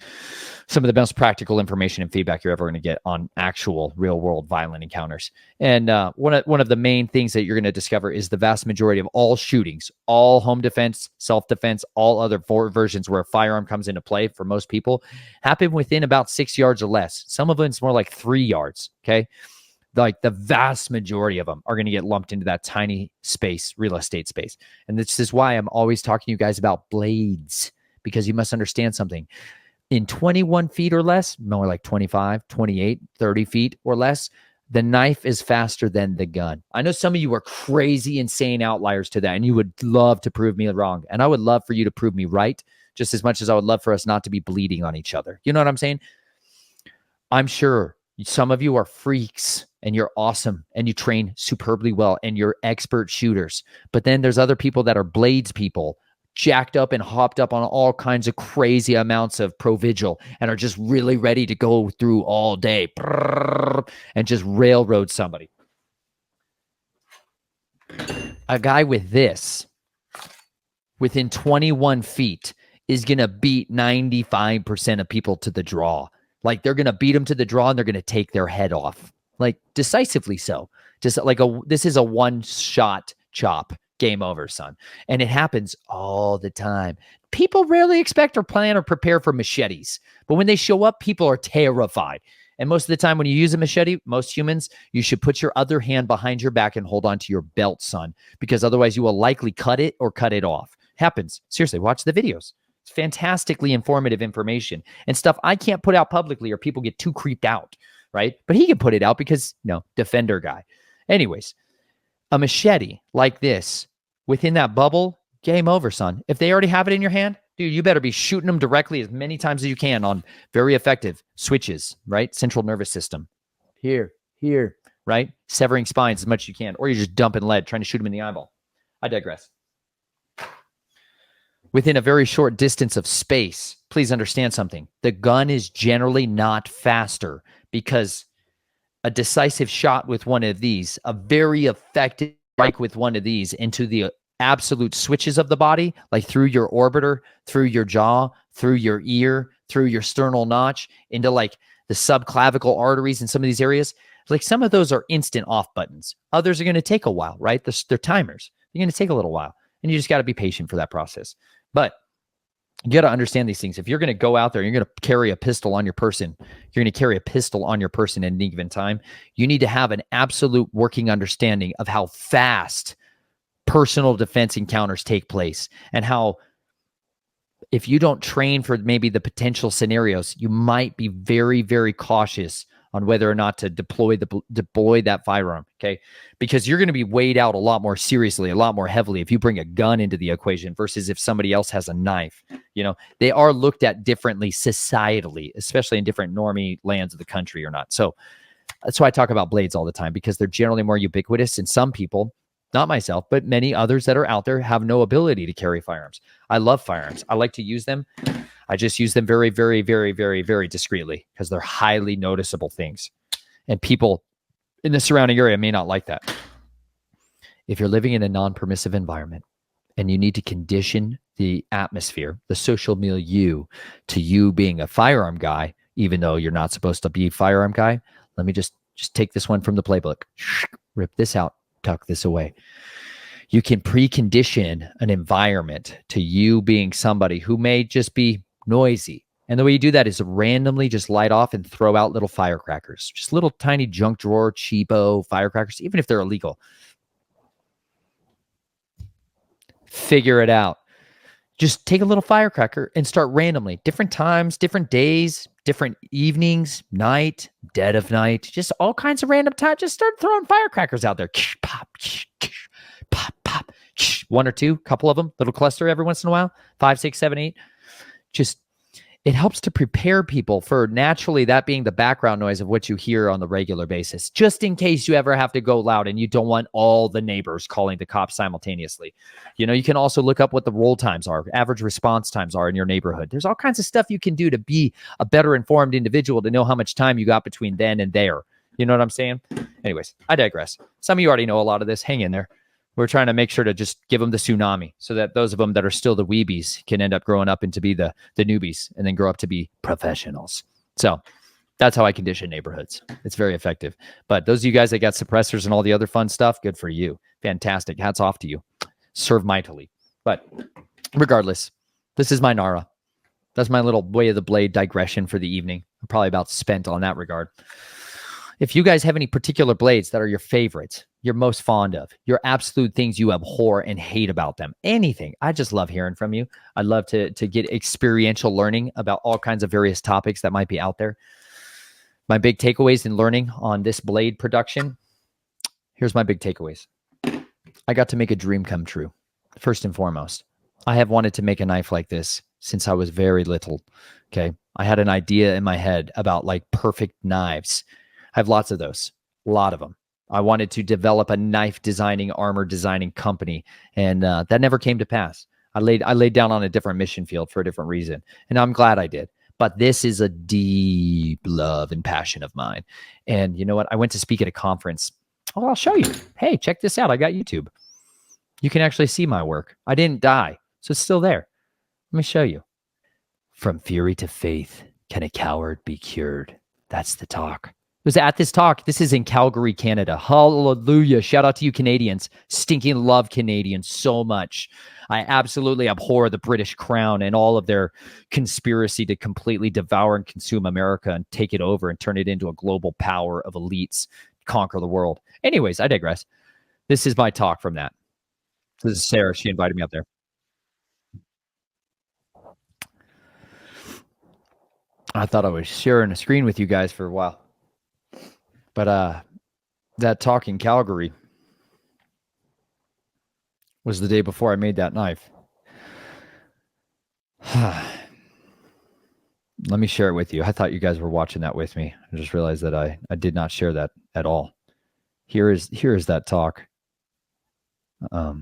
Some of the most practical information and feedback you're ever going to get on actual real world violent encounters. And one of the main things that you're going to discover is the vast majority of all shootings, all home defense, self-defense, all other versions where a firearm comes into play for most people happen within about 6 yards or less. Some of them it's more like 3 yards. Okay. Like the vast majority of them are going to get lumped into that tiny space, real estate space. And this is why I'm always talking to you guys about blades, because you must understand something. In 21 feet or less, more like 25, 28, 30 feet or less, the knife is faster than the gun. I know some of you are crazy, insane outliers to that, and you would love to prove me wrong. And I would love for you to prove me right, just as much as I would love for us not to be bleeding on each other. You know what I'm saying? I'm sure some of you are freaks and you're awesome and you train superbly well and you're expert shooters. But then there's other people that are blades people, jacked up and hopped up on all kinds of crazy amounts of Provigil and are just really ready to go through all day and just railroad somebody. A guy with this within 21 feet is going to beat 95% of people to the draw. Like they're going to beat them to the draw and they're going to take their head off, like decisively so. Just like this is a one-shot chop, game over, son. And it happens all the time. People rarely expect or plan or prepare for machetes, but when they show up, people are terrified. And most of the time when you use a machete, most humans, you should put your other hand behind your back and hold on to your belt, son, because otherwise you will likely cut it or cut it off. Happens. Seriously, watch the videos. It's fantastically informative information and stuff I can't put out publicly or people get too creeped out, right? But he can put it out because, defender guy. Anyways, a machete like this within that bubble, game over, son. If they already have it in your hand, dude, you better be shooting them directly as many times as you can on very effective switches, right? Central nervous system. Here, right? Severing spines as much as you can. Or you're just dumping lead, trying to shoot them in the eyeball. I digress. Within a very short distance of space, please understand something. The gun is generally not faster because a decisive shot with one of these, a very effective strike with one of these into the absolute switches of the body, like through your orbiter, through your jaw, through your ear, through your sternal notch, into like the subclavicle arteries in some of these areas. Like some of those are instant off buttons. Others are going to take a while, right? They're timers. They're going to take a little while. And you just got to be patient for that process. But you got to understand these things. If you're going to go out there, you're going to carry a pistol on your person. You're going to carry a pistol on your person at any given time. You need to have an absolute working understanding of how fast personal defense encounters take place and how if you don't train for maybe the potential scenarios, you might be very, very cautious on whether or not to deploy that firearm, okay? Because you're going to be weighed out a lot more seriously, a lot more heavily if you bring a gun into the equation versus if somebody else has a knife. They are looked at differently societally, especially in different normie lands of the country or not. So that's why I talk about blades all the time, because they're generally more ubiquitous. And some people, not myself, but many others that are out there have no ability to carry firearms. I love firearms. I like to use them. I just use them very, very, very, very, very discreetly because they're highly noticeable things. And people in the surrounding area may not like that. If you're living in a non-permissive environment and you need to condition the atmosphere, the social milieu to you being a firearm guy, even though you're not supposed to be a firearm guy, let me just take this one from the playbook. Rip this out, tuck this away. You can precondition an environment to you being somebody who may just be noisy. And the way you do that is randomly just light off and throw out little firecrackers, just little tiny junk drawer, cheapo firecrackers, even if they're illegal. Figure it out. Just take a little firecracker and start randomly, different times, different days, different evenings, night, dead of night, just all kinds of random time. Just start throwing firecrackers out there. Pop, pop, pop. One or two, couple of them, little cluster every once in a while, 5, 6, 7, 8. Just, it helps to prepare people for naturally that being the background noise of what you hear on the regular basis, just in case you ever have to go loud and you don't want all the neighbors calling the cops simultaneously. You know, you can also look up what the roll times are, average response times are in your neighborhood. There's all kinds of stuff you can do to be a better informed individual, to know how much time you got between then and there. You know what I'm saying? Anyways, I digress. Some of you already know a lot of this. Hang in there. We're trying to make sure to just give them the tsunami so that those of them that are still the weebies can end up growing up into be the newbies and then grow up to be professionals. So that's how I condition neighborhoods. It's very effective. But those of you guys that got suppressors and all the other fun stuff, good for you. Fantastic. Hats off to you. Serve mightily. But regardless, this is my Narra. That's my little way of the blade digression for the evening. I'm probably about spent on that regard. If you guys have any particular blades that are your favorites, you're most fond of, your absolute things you abhor and hate about them, anything, I just love hearing from you. I'd love to get experiential learning about all kinds of various topics that might be out there. My big takeaways in learning on this blade production. Here's my big takeaways. I got to make a dream come true. First and foremost, I have wanted to make a knife like this since I was very little. Okay. I had an idea in my head about like perfect knives. I have lots of those, a lot of them. I wanted to develop a knife designing, armor designing company, and that never came to pass. I laid down on a different mission field for a different reason, and I'm glad I did. But this is a deep love and passion of mine. And you know what? I went to speak at a conference. Oh, I'll show you. Hey, check this out. I got YouTube. You can actually see my work. I didn't die, so it's still there. Let me show you. From fury to faith, can a coward be cured? That's the talk. It was at this talk. This is in Calgary, Canada. Hallelujah. Shout out to you Canadians. Stinking love Canadians so much. I absolutely abhor the British crown and all of their conspiracy to completely devour and consume America and take it over and turn it into a global power of elites, conquer the world. Anyways, I digress. This is my talk from that. This is Sarah. She invited me up there. I thought I was sharing a screen with you guys for a while. But that talk in Calgary was the day before I made that knife. Let me share it with you. I thought you guys were watching that with me. I just realized that I did not share that at all. Here is that talk. This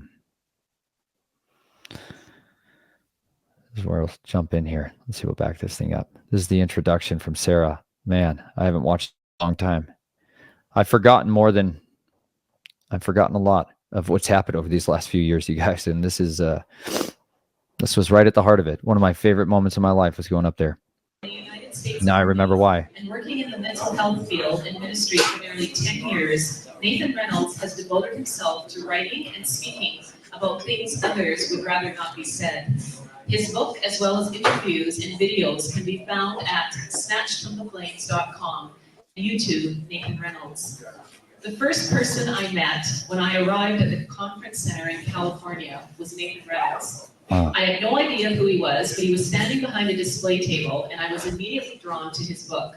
is where I'll jump in here. Let's see, we'll back this thing up. This is the introduction from Sarah. Man, I haven't watched in a long time. I've forgotten a lot of what's happened over these last few years, you guys. And this was right at the heart of it. One of my favorite moments of my life was going up there. The United States now I remember why. And working in the mental health field and ministry for nearly 10 years, Nathan Reynolds has devoted himself to writing and speaking about things others would rather not be said. His book, as well as interviews and videos, can be found at snatchedfromtheflames.com. YouTube, Nathan Reynolds. The first person I met when I arrived at the conference center in California was Nathan Reynolds. I had no idea who he was, but he was standing behind a display table, and I was immediately drawn to his book.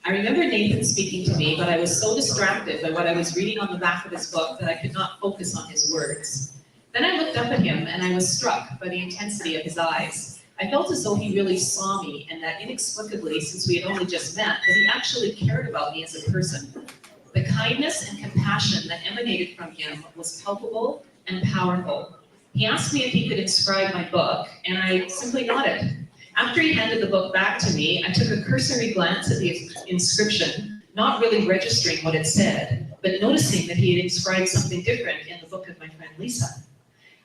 I remember Nathan speaking to me, but I was so distracted by what I was reading on the back of his book that I could not focus on his words. Then I looked up at him, and I was struck by the intensity of his eyes. I felt as though he really saw me, and that inexplicably, since we had only just met, that he actually cared about me as a person. The kindness and compassion that emanated from him was palpable and powerful. He asked me if he could inscribe my book, and I simply nodded. After he handed the book back to me, I took a cursory glance at the inscription, not really registering what it said, but noticing that he had inscribed something different in the book of my friend Lisa.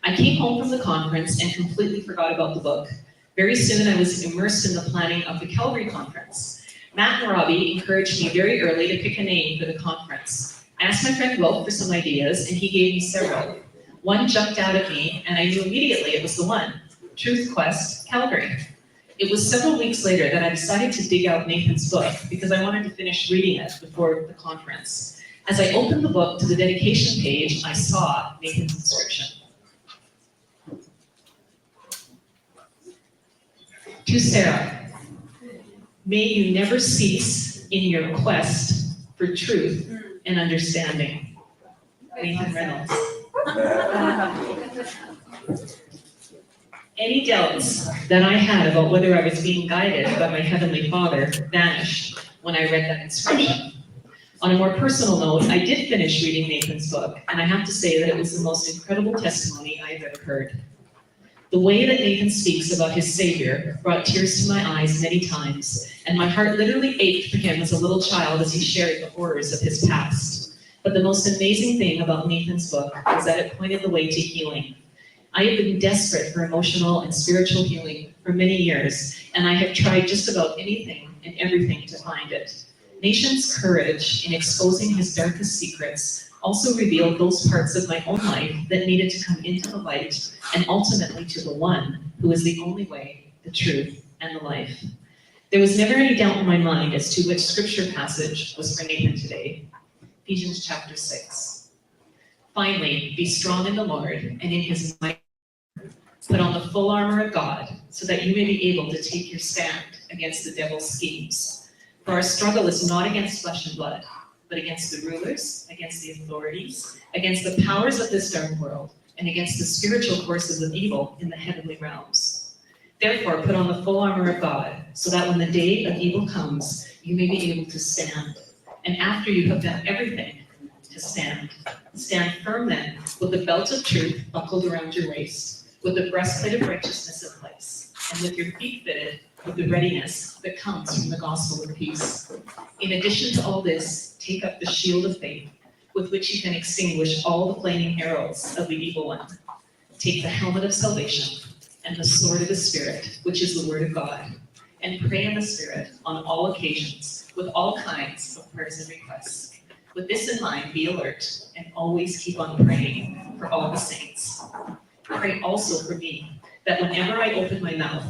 I came home from the conference and completely forgot about the book. Very soon I was immersed in the planning of the Calvary conference. Matt and Robbie encouraged me very early to pick a name for the conference. I asked my friend Will for some ideas, and he gave me several. One jumped out at me, and I knew immediately it was the one, Truth Quest Calgary. It was several weeks later that I decided to dig out Nathan's book because I wanted to finish reading it before the conference. As I opened the book to the dedication page, I saw Nathan's inscription. To Sarah, may you never cease in your quest for truth and understanding. Nathan Reynolds. Any doubts that I had about whether I was being guided by my Heavenly Father vanished when I read that inscription. On a more personal note, I did finish reading Nathan's book, and I have to say that it was the most incredible testimony I have ever heard. The way that Nathan speaks about his Savior brought tears to my eyes many times, and my heart literally ached for him as a little child as he shared the horrors of his past. But the most amazing thing about Nathan's book is that it pointed the way to healing. I have been desperate for emotional and spiritual healing for many years, and I have tried just about anything and everything to find it. Nathan's courage in exposing his darkest secrets also revealed those parts of my own life that needed to come into the light and ultimately to the one who is the only way, the truth, and the life. There was never any doubt in my mind as to which scripture passage was for Nathan today. Ephesians chapter 6. Finally, be strong in the Lord and in his might. Put on the full armor of God so that you may be able to take your stand against the devil's schemes. For our struggle is not against flesh and blood, but against the rulers, against the authorities, against the powers of this dark world, and against the spiritual forces of evil in the heavenly realms. Therefore, put on the full armor of God, so that when the day of evil comes, you may be able to stand. And after you have done everything, to stand. Stand firm then, with the belt of truth buckled around your waist, with the breastplate of righteousness in place, and with your feet fitted with the readiness that comes from the gospel of peace. In addition to all this, take up the shield of faith, with which you can extinguish all the flaming arrows of the evil one. Take the helmet of salvation and the sword of the Spirit, which is the word of God, and pray in the Spirit on all occasions, with all kinds of prayers and requests. With this in mind, be alert and always keep on praying for all the saints. Pray also for me, that whenever I open my mouth,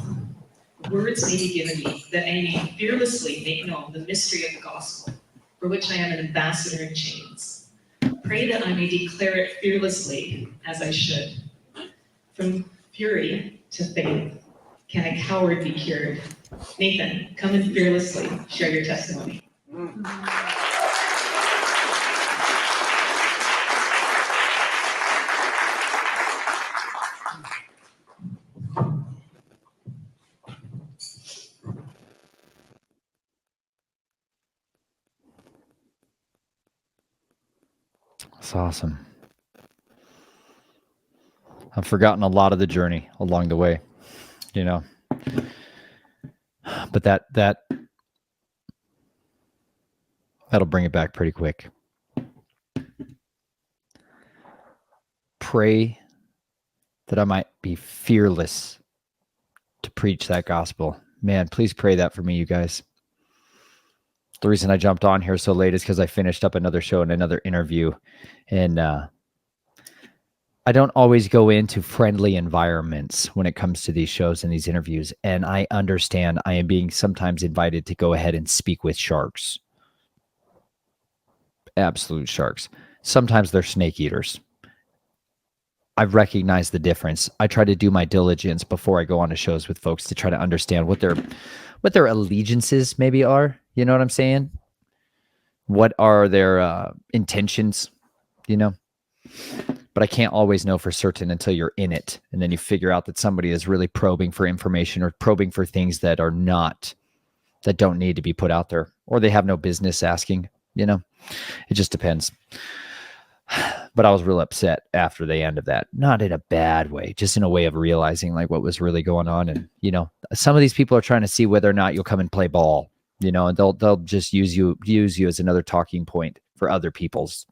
words may be given me, that I may fearlessly make known the mystery of the gospel, for which I am an ambassador in chains. Pray that I may declare it fearlessly, as I should. From fury to faith, can a coward be cured? Nathan, come and fearlessly share your testimony. That's awesome. I've forgotten a lot of the journey along the way, you know. But that'll bring it back pretty quick. Pray that I might be fearless to preach that gospel. Man, please pray that for me, you guys. The reason I jumped on here so late is because I finished up another show and another interview. And I don't always go into friendly environments when it comes to these shows and these interviews. And I understand I am being sometimes invited to go ahead and speak with sharks. Absolute sharks. Sometimes they're snake eaters. I've recognized the difference. I try to do my diligence before I go on to shows with folks to try to understand what their allegiances maybe are. You know what I'm saying? What are their intentions, you know? But I can't always know for certain until you're in it. And then you figure out that somebody is really probing for information or probing for things that don't need to be put out there, or they have no business asking. You know, it just depends. But I was real upset after the end of that. Not in a bad way, just in a way of realizing like what was really going on. And, you know, some of these people are trying to see whether or not you'll come and play ball, you know, and they'll just use you as another talking point for other people's.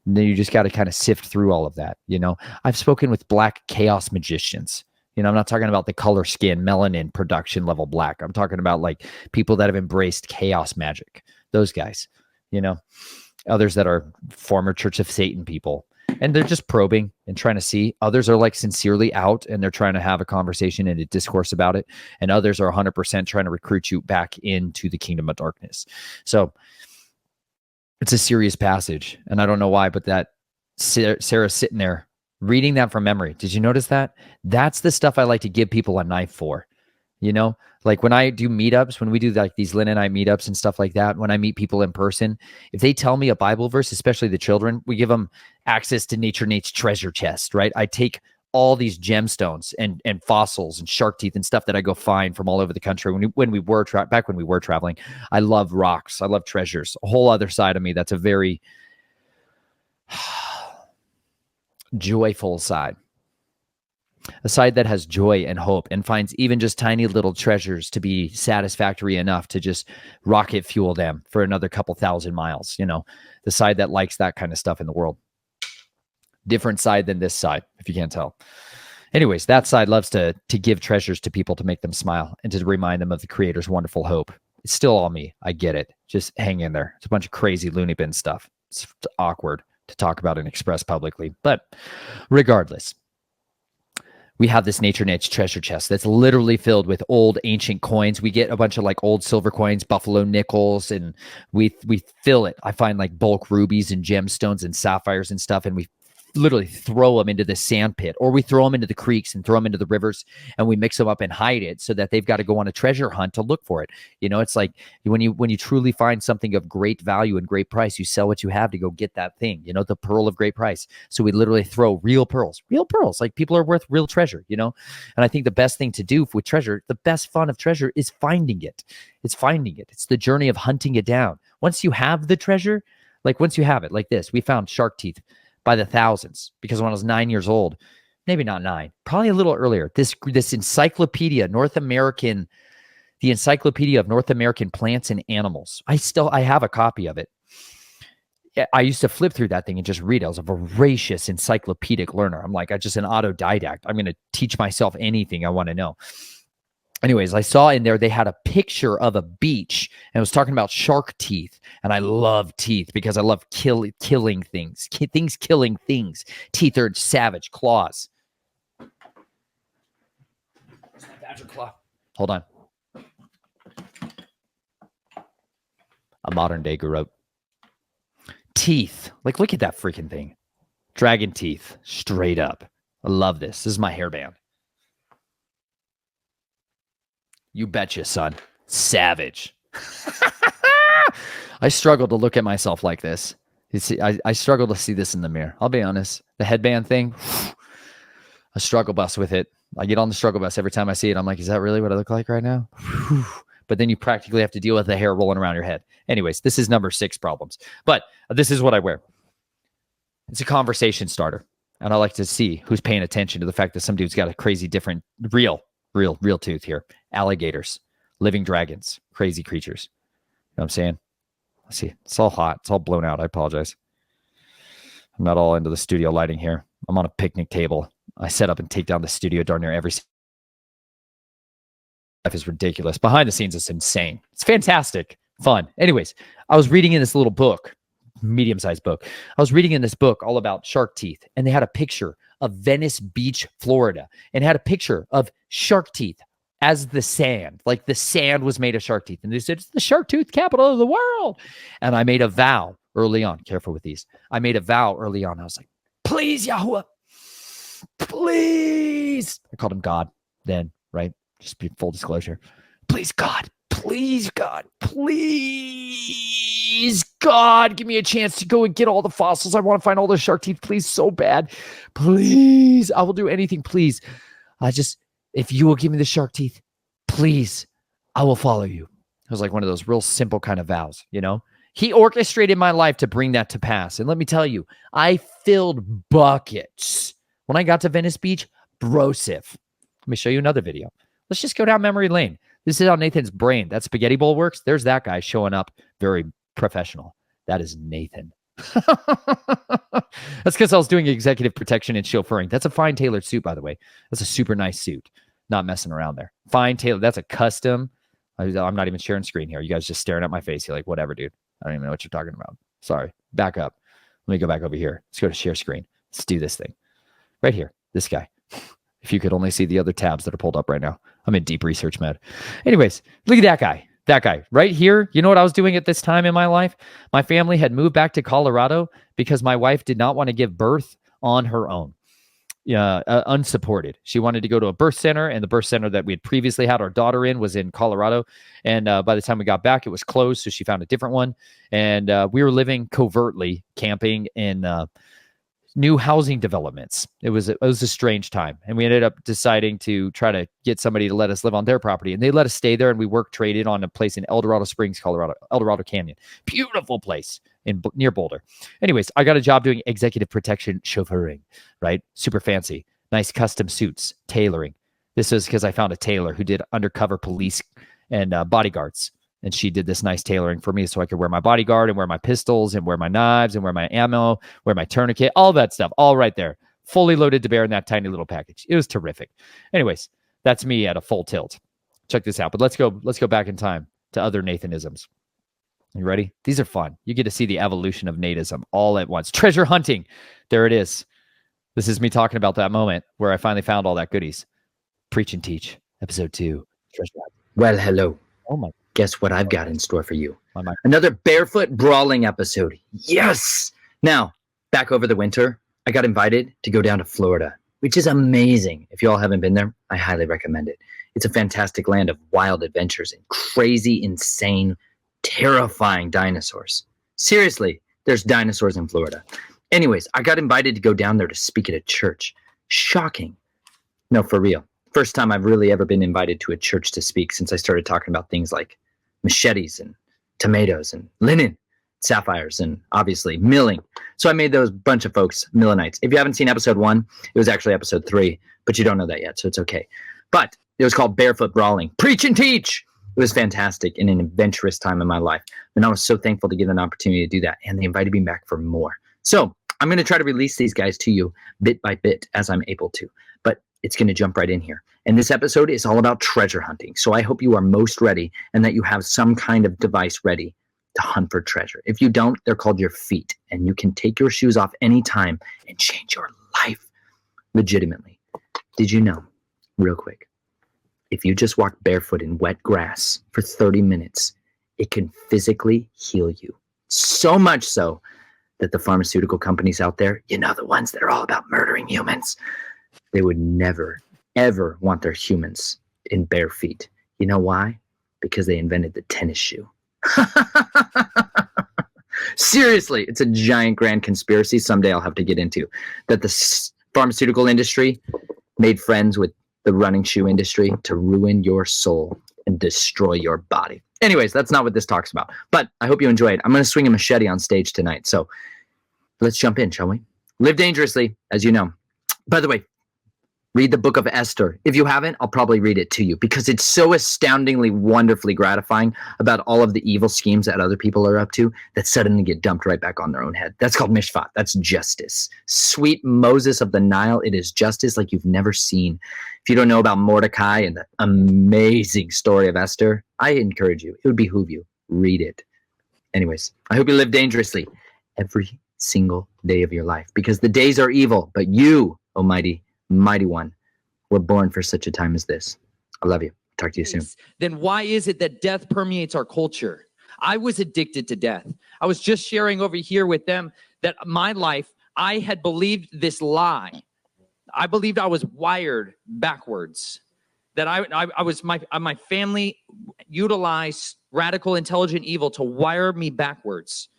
And then you just got to kind of sift through all of that. You know, I've spoken with black chaos magicians. You know, I'm not talking about the color skin, melanin production level black. I'm talking about like people that have embraced chaos magic. Those guys, you know. Others that are former Church of Satan people, and they're just probing and trying to see. Others are like sincerely out and they're trying to have a conversation and a discourse about it. And others are 100% trying to recruit you back into the kingdom of darkness. So it's a serious passage. And I don't know why, but that Sarah's sitting there reading that from memory. Did you notice that? That's the stuff I like to give people a knife for. You know, like when I do meetups, when we do like these Lennonite meetups and stuff like that, when I meet people in person, if they tell me a Bible verse, especially the children, we give them access to Nate's treasure chest, right? I take all these gemstones and fossils and shark teeth and stuff that I go find from all over the country. When we were traveling, I love rocks. I love treasures. A whole other side of me that's a very joyful side. A side that has joy and hope and finds even just tiny little treasures to be satisfactory enough to just rocket fuel them for another couple thousand miles. You know, the side that likes that kind of stuff in the world. Different side than this side, if you can't tell. Anyways, that side loves to give treasures to people to make them smile and to remind them of the Creator's wonderful hope. It's still all me. I get it. Just hang in there. It's a bunch of crazy loony bin stuff. It's awkward to talk about and express publicly. But regardless, we have this Nate's treasure chest that's literally filled with old ancient coins. We get a bunch of like old silver coins, buffalo nickels, and we fill it. I find like bulk rubies and gemstones and sapphires and stuff, and we literally throw them into the sand pit, or we throw them into the creeks and throw them into the rivers, and we mix them up and hide it so that they've got to go on a treasure hunt to look for it. You know, it's like when you truly find something of great value and great price, you sell what you have to go get that thing, you know, the pearl of great price. So we literally throw real pearls, like people are worth real treasure, you know? And I think the best thing to do with treasure, the best fun of treasure is finding it. It's finding it. It's the journey of hunting it down. Once you have the treasure, like once you have it like this, we found shark teeth by the thousands, because when I was 9 years old, maybe not 9, probably a little earlier, this encyclopedia, the Encyclopedia of North American Plants and Animals. I have a copy of it. I used to flip through that thing and just read it. I was a voracious encyclopedic learner. I'm like, I'm just an autodidact. I'm going to teach myself anything I want to know. Anyways, I saw in there they had a picture of a beach and it was talking about shark teeth. And I love teeth because I love killing things. Things killing things. Teeth are savage. Claws. Where's my badger claw? Hold on. A modern day guru. Teeth. Like, look at that freaking thing. Dragon teeth. Straight up. I love this. This is my hairband. You betcha, son. Savage. I struggle to look at myself like this. You see, I struggle to see this in the mirror. I'll be honest. The headband thing, I struggle bus with it. I get on the struggle bus every time I see it. I'm like, is that really what I look like right now? But then you practically have to deal with the hair rolling around your head. Anyways, this is number 6 problems. But this is what I wear. It's a conversation starter. And I like to see who's paying attention to the fact that some dude's got a crazy different, real tooth here. Alligators, living dragons, crazy creatures. You know what I'm saying? Let's see. It's all hot. It's all blown out. I apologize. I'm not all into the studio lighting here. I'm on a picnic table. I set up and take down the studio darn near every. Life is ridiculous. Behind the scenes, it's insane. It's fantastic. Fun. Anyways, I was reading in this little book, medium-sized book. I was reading in this book all about shark teeth, and they had a picture of Venice Beach, Florida, and had a picture of shark teeth as the sand. Like the sand was made of shark teeth. And they said, it's the shark tooth capital of the world. And I made a vow early on. Careful with these. I made a vow early on. I was like, please, Yahuwah, please. I called him God then, right? Just be full disclosure. Please, God. Please, God. Please, God. Give me a chance to go and get all the fossils. I want to find all the shark teeth, please, so bad. Please. I will do anything, please. If you will give me the shark teeth, please, I will follow you. It was like one of those real simple kind of vows, you know? He orchestrated my life to bring that to pass. And let me tell you, I filled buckets. When I got to Venice Beach, brosif. Let me show you another video. Let's just go down memory lane. This is how Nathan's brain, that spaghetti bowl works. There's that guy showing up very professional. That is Nathan. That's because I was doing executive protection and chauffeuring. That's a fine tailored suit, by the way. That's a super nice suit. Not messing around there. Fine tailored. That's a custom. I'm not even sharing screen here. You guys just staring at my face. You're like, whatever, dude. I don't even know what you're talking about. Sorry. Back up. Let me go back over here. Let's go to share screen. Let's do this thing. Right here. This guy. If you could only see the other tabs that are pulled up right now. I'm in deep research mode. Anyways, look at that guy. That guy right here. You know what I was doing at this time in my life? My family had moved back to Colorado because my wife did not want to give birth on her own. Unsupported. She wanted to go to a birth center, and the birth center that we had previously had our daughter in was in Colorado. And by the time we got back, it was closed. So she found a different one. And we were living covertly, camping in new housing developments. It was a strange time. And we ended up deciding to try to get somebody to let us live on their property. And they let us stay there. And we work traded on a place in El Dorado Springs, Colorado, El Dorado Canyon. Beautiful place near Boulder. Anyways, I got a job doing executive protection chauffeuring, right? Super fancy, nice custom suits, tailoring. This was because I found a tailor who did undercover police and bodyguards. And she did this nice tailoring for me so I could wear my bodyguard and wear my pistols and wear my knives and wear my ammo, wear my tourniquet, all that stuff, all right there. Fully loaded to bear in that tiny little package. It was terrific. Anyways, that's me at a full tilt. Check this out. But let's go back in time to other Nathanisms. You ready? These are fun. You get to see the evolution of Natism all at once. Treasure hunting. There it is. This is me talking about that moment where I finally found all that goodies. Preach and Teach, episode 2. Treasure hunting. Well, hello. Oh my. Guess what I've got in store for you? My. Another barefoot brawling episode. Yes! Now, back over the winter, I got invited to go down to Florida, which is amazing. If you all haven't been there, I highly recommend it. It's a fantastic land of wild adventures and crazy, insane, terrifying dinosaurs. Seriously, there's dinosaurs in Florida. Anyways, I got invited to go down there to speak at a church. Shocking. No, for real. First time I've really ever been invited to a church to speak since I started talking about things like machetes and tomatoes and linen, sapphires, and obviously milling. So I made those bunch of folks Millenites. If you haven't seen episode 1, it was actually episode 3, but you don't know that yet, so it's okay. But it was called Barefoot Brawling. Preach and Teach! It was fantastic and an adventurous time in my life. And I was so thankful to get an opportunity to do that. And they invited me back for more. So I'm going to try to release these guys to you bit by bit as I'm able to. But it's going to jump right in here. And this episode is all about treasure hunting. So I hope you are most ready and that you have some kind of device ready to hunt for treasure. If you don't, they're called your feet. And you can take your shoes off anytime and change your life legitimately. Did you know, real quick, if you just walk barefoot in wet grass for 30 minutes, it can physically heal you. So much so that the pharmaceutical companies out there, you know, the ones that are all about murdering humans, they would never, ever want their humans in bare feet. You know why? Because they invented the tennis shoe. Seriously, it's a giant grand conspiracy someday I'll have to get into, that the pharmaceutical industry made friends with the running shoe industry to ruin your soul and destroy your body. Anyways, that's not what this talks about, but I hope you enjoy it. I'm going to swing a machete on stage tonight. So let's jump in, shall we? Live dangerously, as you know. By the way, read the book of Esther. If you haven't, I'll probably read it to you because it's so astoundingly, wonderfully gratifying about all of the evil schemes that other people are up to that suddenly get dumped right back on their own head. That's called mishpat. That's justice. Sweet Moses of the Nile. It is justice like you've never seen. If you don't know about Mordecai and the amazing story of Esther, I encourage you. It would behoove you. Read it. Anyways, I hope you live dangerously every single day of your life because the days are evil, but you, Almighty, Mighty One, were born for such a time as this. I love you. Talk to you soon. Then why is it that death permeates our culture? I was addicted to death. I was just sharing over here with them that my life, I had believed this lie. I believed I was wired backwards. That I was my family utilized radical intelligent evil to wire me backwards,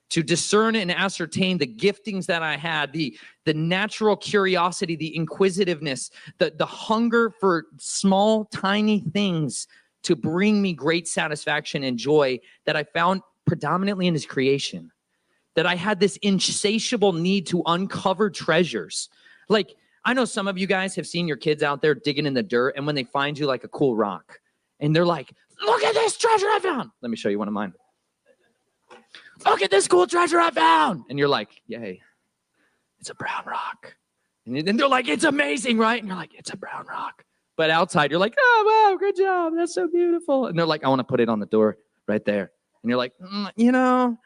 to discern and ascertain the giftings that I had, the natural curiosity, the inquisitiveness, the hunger for small, tiny things to bring me great satisfaction and joy that I found predominantly in his creation, that I had this insatiable need to uncover treasures. Like, I know some of you guys have seen your kids out there digging in the dirt, and when they find you like a cool rock, and they're like, look at this treasure I found. Let me show you one of mine. Look at this cool treasure I found. And you're like, yay, it's a brown rock. And then they're like, it's amazing, right? And you're like, it's a brown rock. But outside, you're like, oh, wow, good job. That's so beautiful. And they're like, I want to put it on the door right there. And you're like, you know,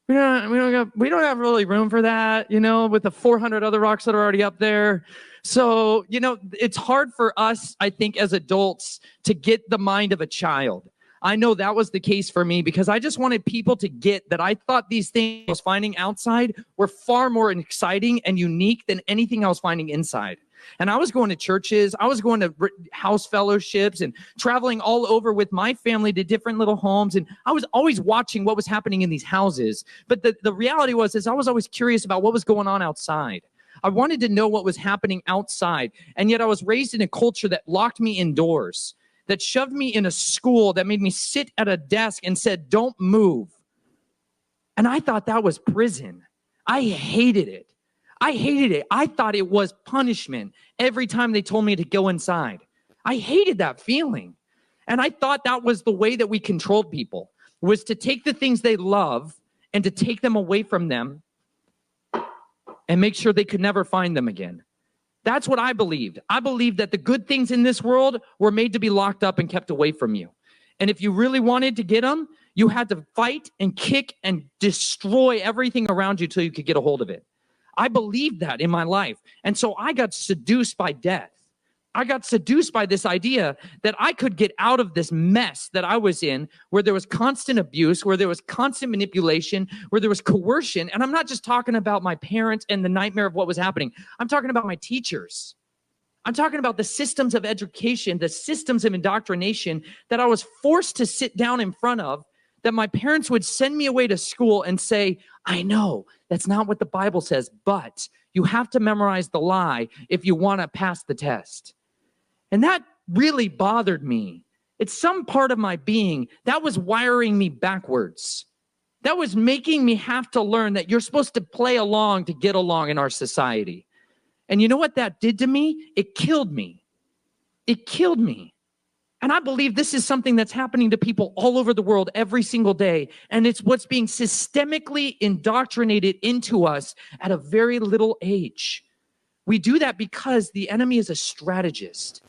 we don't have really room for that, you know, with the 400 other rocks that are already up there. So, you know, it's hard for us, I think, as adults to get the mind of a child. I know that was the case for me because I just wanted people to get that I thought these things I was finding outside were far more exciting and unique than anything I was finding inside. And I was going to churches, I was going to house fellowships and traveling all over with my family to different little homes. And I was always watching what was happening in these houses. But the reality is I was always curious about what was going on outside. I wanted to know what was happening outside. And yet I was raised in a culture that locked me indoors, that shoved me in a school that made me sit at a desk and said, don't move. And I thought that was prison. I hated it. I hated it. I thought it was punishment every time they told me to go inside. I hated that feeling. And I thought that was the way that we controlled people, was to take the things they love and to take them away from them and make sure they could never find them again. That's what I believed. I believed that the good things in this world were made to be locked up and kept away from you. And if you really wanted to get them, you had to fight and kick and destroy everything around you till you could get a hold of it. I believed that in my life. And so I got seduced by death. I got seduced by this idea that I could get out of this mess that I was in, where there was constant abuse, where there was constant manipulation, where there was coercion. And I'm not just talking about my parents and the nightmare of what was happening. I'm talking about my teachers. I'm talking about the systems of education, the systems of indoctrination that I was forced to sit down in front of, that my parents would send me away to school and say, I know that's not what the Bible says, but you have to memorize the lie if you want to pass the test. And that really bothered me. It's some part of my being that was wiring me backwards. That was making me have to learn that you're supposed to play along to get along in our society. And you know what that did to me? It killed me. It killed me. And I believe this is something that's happening to people all over the world every single day. And it's what's being systemically indoctrinated into us at a very little age. We do that because the enemy is a strategist.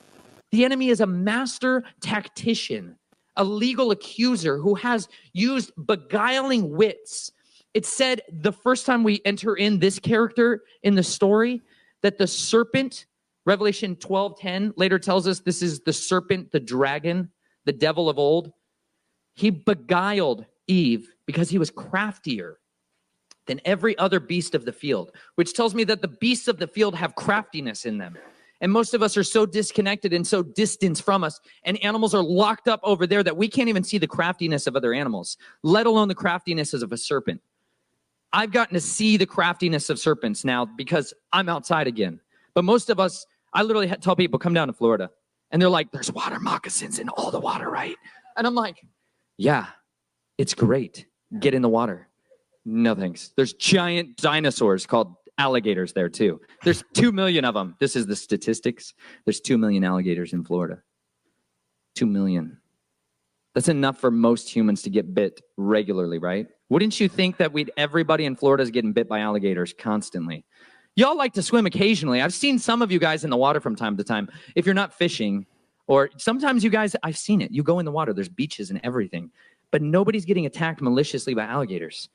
The enemy is a master tactician, a legal accuser who has used beguiling wits. It said the first time we enter in this character in the story that the serpent, Revelation 12:10 later tells us this is the serpent, the dragon, the devil of old. He beguiled Eve because he was craftier than every other beast of the field, which tells me that the beasts of the field have craftiness in them. And most of us are so disconnected and so distant from us, and animals are locked up over there that we can't even see the craftiness of other animals, let alone the craftiness of a serpent. I've gotten to see the craftiness of serpents now because I'm outside again. But most of us, I literally tell people, come down to Florida. And they're like, there's water moccasins in all the water, right? And I'm like, yeah, it's great. Get in the water. No thanks. There's giant dinosaurs called alligators there too. There's 2 million of them. This is the statistics. There's 2 million alligators in Florida. 2 million. That's enough for most humans to get bit regularly, right? Wouldn't you think that everybody in Florida is getting bit by alligators constantly? Y'all like to swim occasionally. I've seen some of you guys in the water from time to time. If you're not fishing, or sometimes you guys, I've seen it. You go in the water, there's beaches and everything, but nobody's getting attacked maliciously by alligators.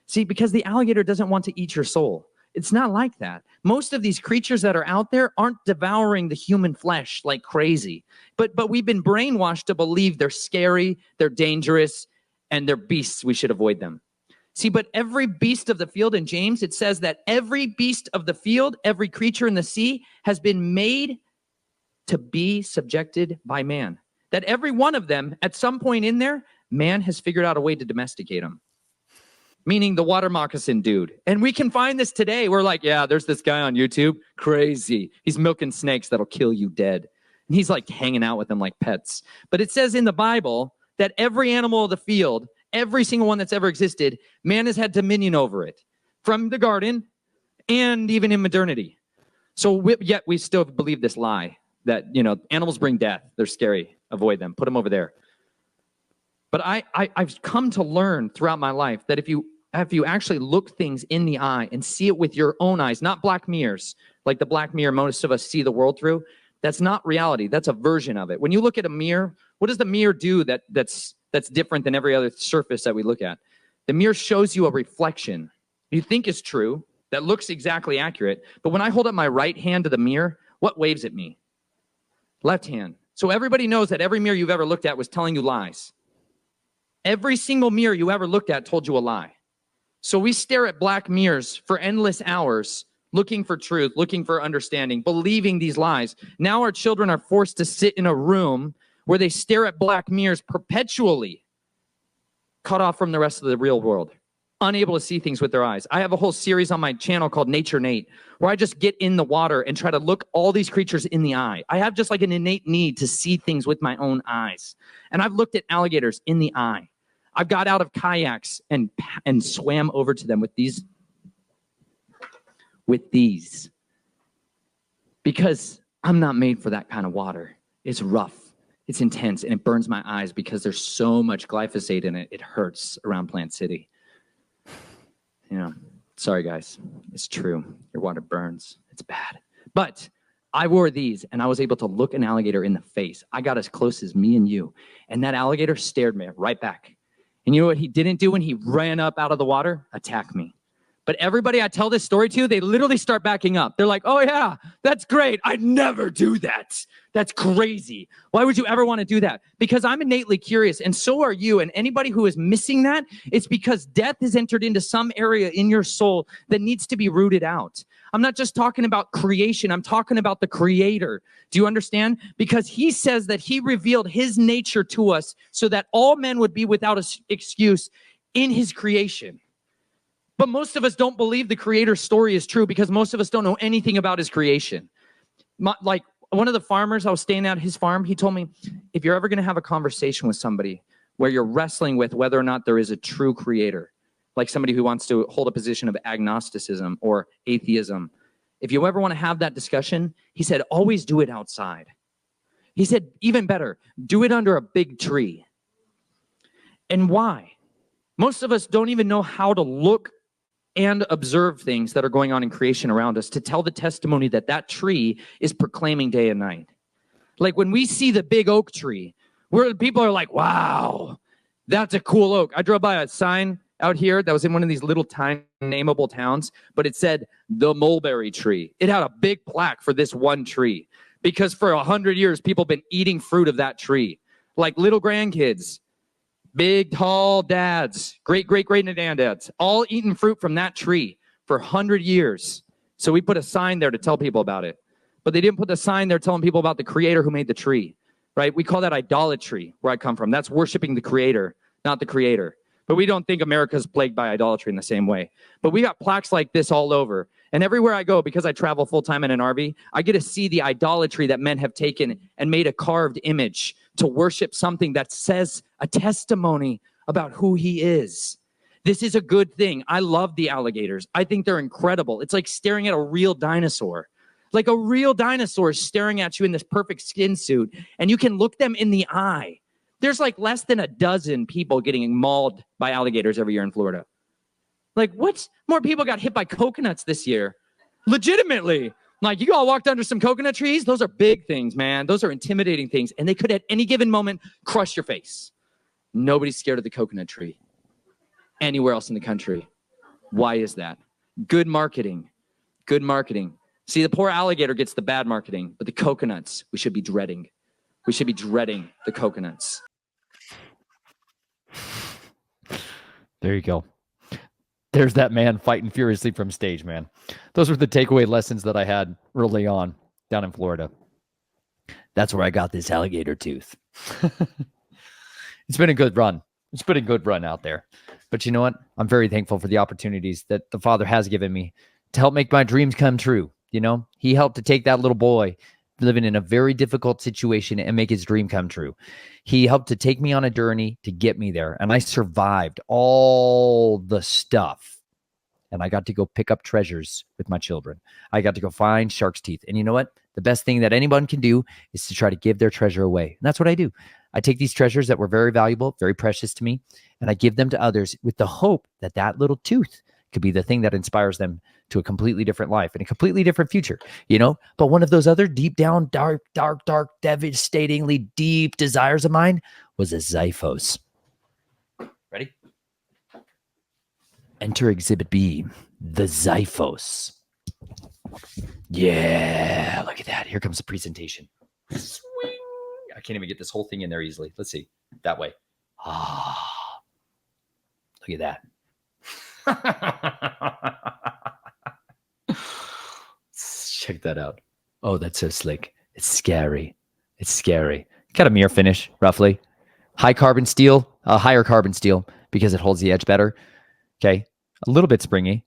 See, because the alligator doesn't want to eat your soul. It's not like that. Most of these creatures that are out there aren't devouring the human flesh like crazy, but we've been brainwashed to believe they're scary, they're dangerous, and they're beasts. We should avoid them. See, but every beast of the field in James, it says that every beast of the field, every creature in the sea has been made to be subjected by man. That every one of them, at some point in there, man has figured out a way to domesticate them. Meaning the water moccasin dude. And we can find this today. We're like, yeah, there's this guy on YouTube. Crazy. He's milking snakes that'll kill you dead. And he's like hanging out with them like pets. But it says in the Bible that every animal of the field, Every single one that's ever existed, man has had dominion over it, from the garden and even in modernity. So yet we still believe this lie that, animals bring death. They're scary. Avoid them. Put them over there. But I've come to learn throughout my life that if you actually look things in the eye and see it with your own eyes, not black mirrors, like the black mirror most of us see the world through, that's not reality. That's a version of it. When you look at a mirror, what does the mirror do that's different than every other surface that we look at? The mirror shows you a reflection you think is true, that looks exactly accurate. But when I hold up my right hand to the mirror, what waves at me? Left hand. So everybody knows that every mirror you've ever looked at was telling you lies. Every single mirror you ever looked at told you a lie. So we stare at black mirrors for endless hours, looking for truth, looking for understanding, believing these lies. Now our children are forced to sit in a room where they stare at black mirrors perpetually, cut off from the rest of the real world, unable to see things with their eyes. I have a whole series on my channel called Nature Nate, where I just get in the water and try to look all these creatures in the eye. I have just like an innate need to see things with my own eyes. And I've looked at alligators in the eye. I've got out of kayaks and swam over to them with these. Because I'm not made for that kind of water. It's rough, it's intense, and it burns my eyes because there's so much glyphosate in it. It hurts around Plant City. Sorry guys, it's true. Your water burns, it's bad. But I wore these and I was able to look an alligator in the face. I got as close as me and you, and that alligator stared me right back. And you know what he didn't do when he ran up out of the water? Attack me. But everybody I tell this story to, they literally start backing up. They're like, oh yeah, that's great. I'd never do that. That's crazy. Why would you ever want to do that? Because I'm innately curious, and so are you. And anybody who is missing that, it's because death has entered into some area in your soul that needs to be rooted out. I'm not just talking about creation. I'm talking about the Creator. Do you understand? Because he says that he revealed his nature to us so that all men would be without an excuse in his creation. But most of us don't believe the Creator's story is true because most of us don't know anything about his creation. Like one of the farmers, I was staying at his farm, he told me, if you're ever going to have a conversation with somebody where you're wrestling with whether or not there is a true Creator, like somebody who wants to hold a position of agnosticism or atheism, if you ever want to have that discussion, he said, always do it outside. He said, even better, do it under a big tree. And why? Most of us don't even know how to look and observe things that are going on in creation around us to tell the testimony that that tree is proclaiming day and night. Like when we see the big oak tree, where people are like, wow, that's a cool oak. I drove by a sign out here that was in one of these little tiny nameable towns, but it said the mulberry tree. It had a big plaque for this one tree because for 100 years, people have been eating fruit of that tree, like little grandkids. Big, tall dads, great-great-great-granddads, all eating fruit from that tree for 100 years. So we put a sign there to tell people about it. But they didn't put the sign there telling people about the Creator who made the tree, right? We call that idolatry, where I come from. That's worshiping the Creator, not the Creator. But we don't think America's plagued by idolatry in the same way. But we got plaques like this all over. And everywhere I go, because I travel full-time in an RV, I get to see the idolatry that men have taken and made a carved image to worship something that says a testimony about who he is. This is a good thing. I love the alligators. I think they're incredible. It's like staring at a real dinosaur. Like a real dinosaur staring at you in this perfect skin suit, and you can look them in the eye. There's like less than a dozen people getting mauled by alligators every year in Florida. Like, what's more people got hit by coconuts this year? Legitimately. Like, you all walked under some coconut trees? Those are big things, man. Those are intimidating things. And they could, at any given moment, crush your face. Nobody's scared of the coconut tree anywhere else in the country. Why is that? Good marketing. Good marketing. See, the poor alligator gets the bad marketing, but the coconuts, we should be dreading. We should be dreading the coconuts. There you go. There's that man fighting furiously from stage, man. Those were the takeaway lessons that I had early on down in Florida. That's where I got this alligator tooth. It's been a good run. It's been a good run out there. But you know what? I'm very thankful for the opportunities that the Father has given me to help make my dreams come true. You know, he helped to take that little boy living in a very difficult situation and make his dream come true. He helped to take me on a journey to get me there. And I survived all the stuff. And I got to go pick up treasures with my children. I got to go find shark's teeth. And you know what? The best thing that anyone can do is to try to give their treasure away. And that's what I do. I take these treasures that were very valuable, very precious to me, and I give them to others with the hope that that little tooth could be the thing that inspires them to a completely different life and a completely different future, you know? But one of those other deep down, dark, devastatingly deep desires of mine was a Xiphos. Ready? Enter Exhibit B, the Xiphos. Yeah, look at that. Here comes the presentation. Swing. I can't even get this whole thing in there easily. Let's see. That way. Ah, look at that. Check that out. Oh, that's so slick. It's scary. It's scary. Got a mirror finish, roughly. High carbon steel, higher carbon steel because it holds the edge better. Okay. A little bit springy.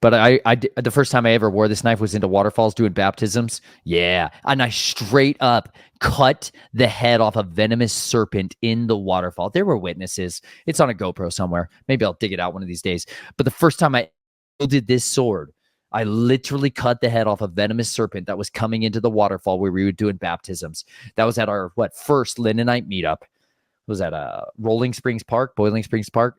But the first time I ever wore this knife was into waterfalls doing baptisms. Yeah. And I straight up cut the head off a venomous serpent in the waterfall. There were witnesses. It's on a GoPro somewhere. Maybe I'll dig it out one of these days. But the first time I wielded this sword, I literally cut the head off a venomous serpent that was coming into the waterfall where we were doing baptisms. That was at our, first Linnonite meetup. Was at Boiling Springs Park,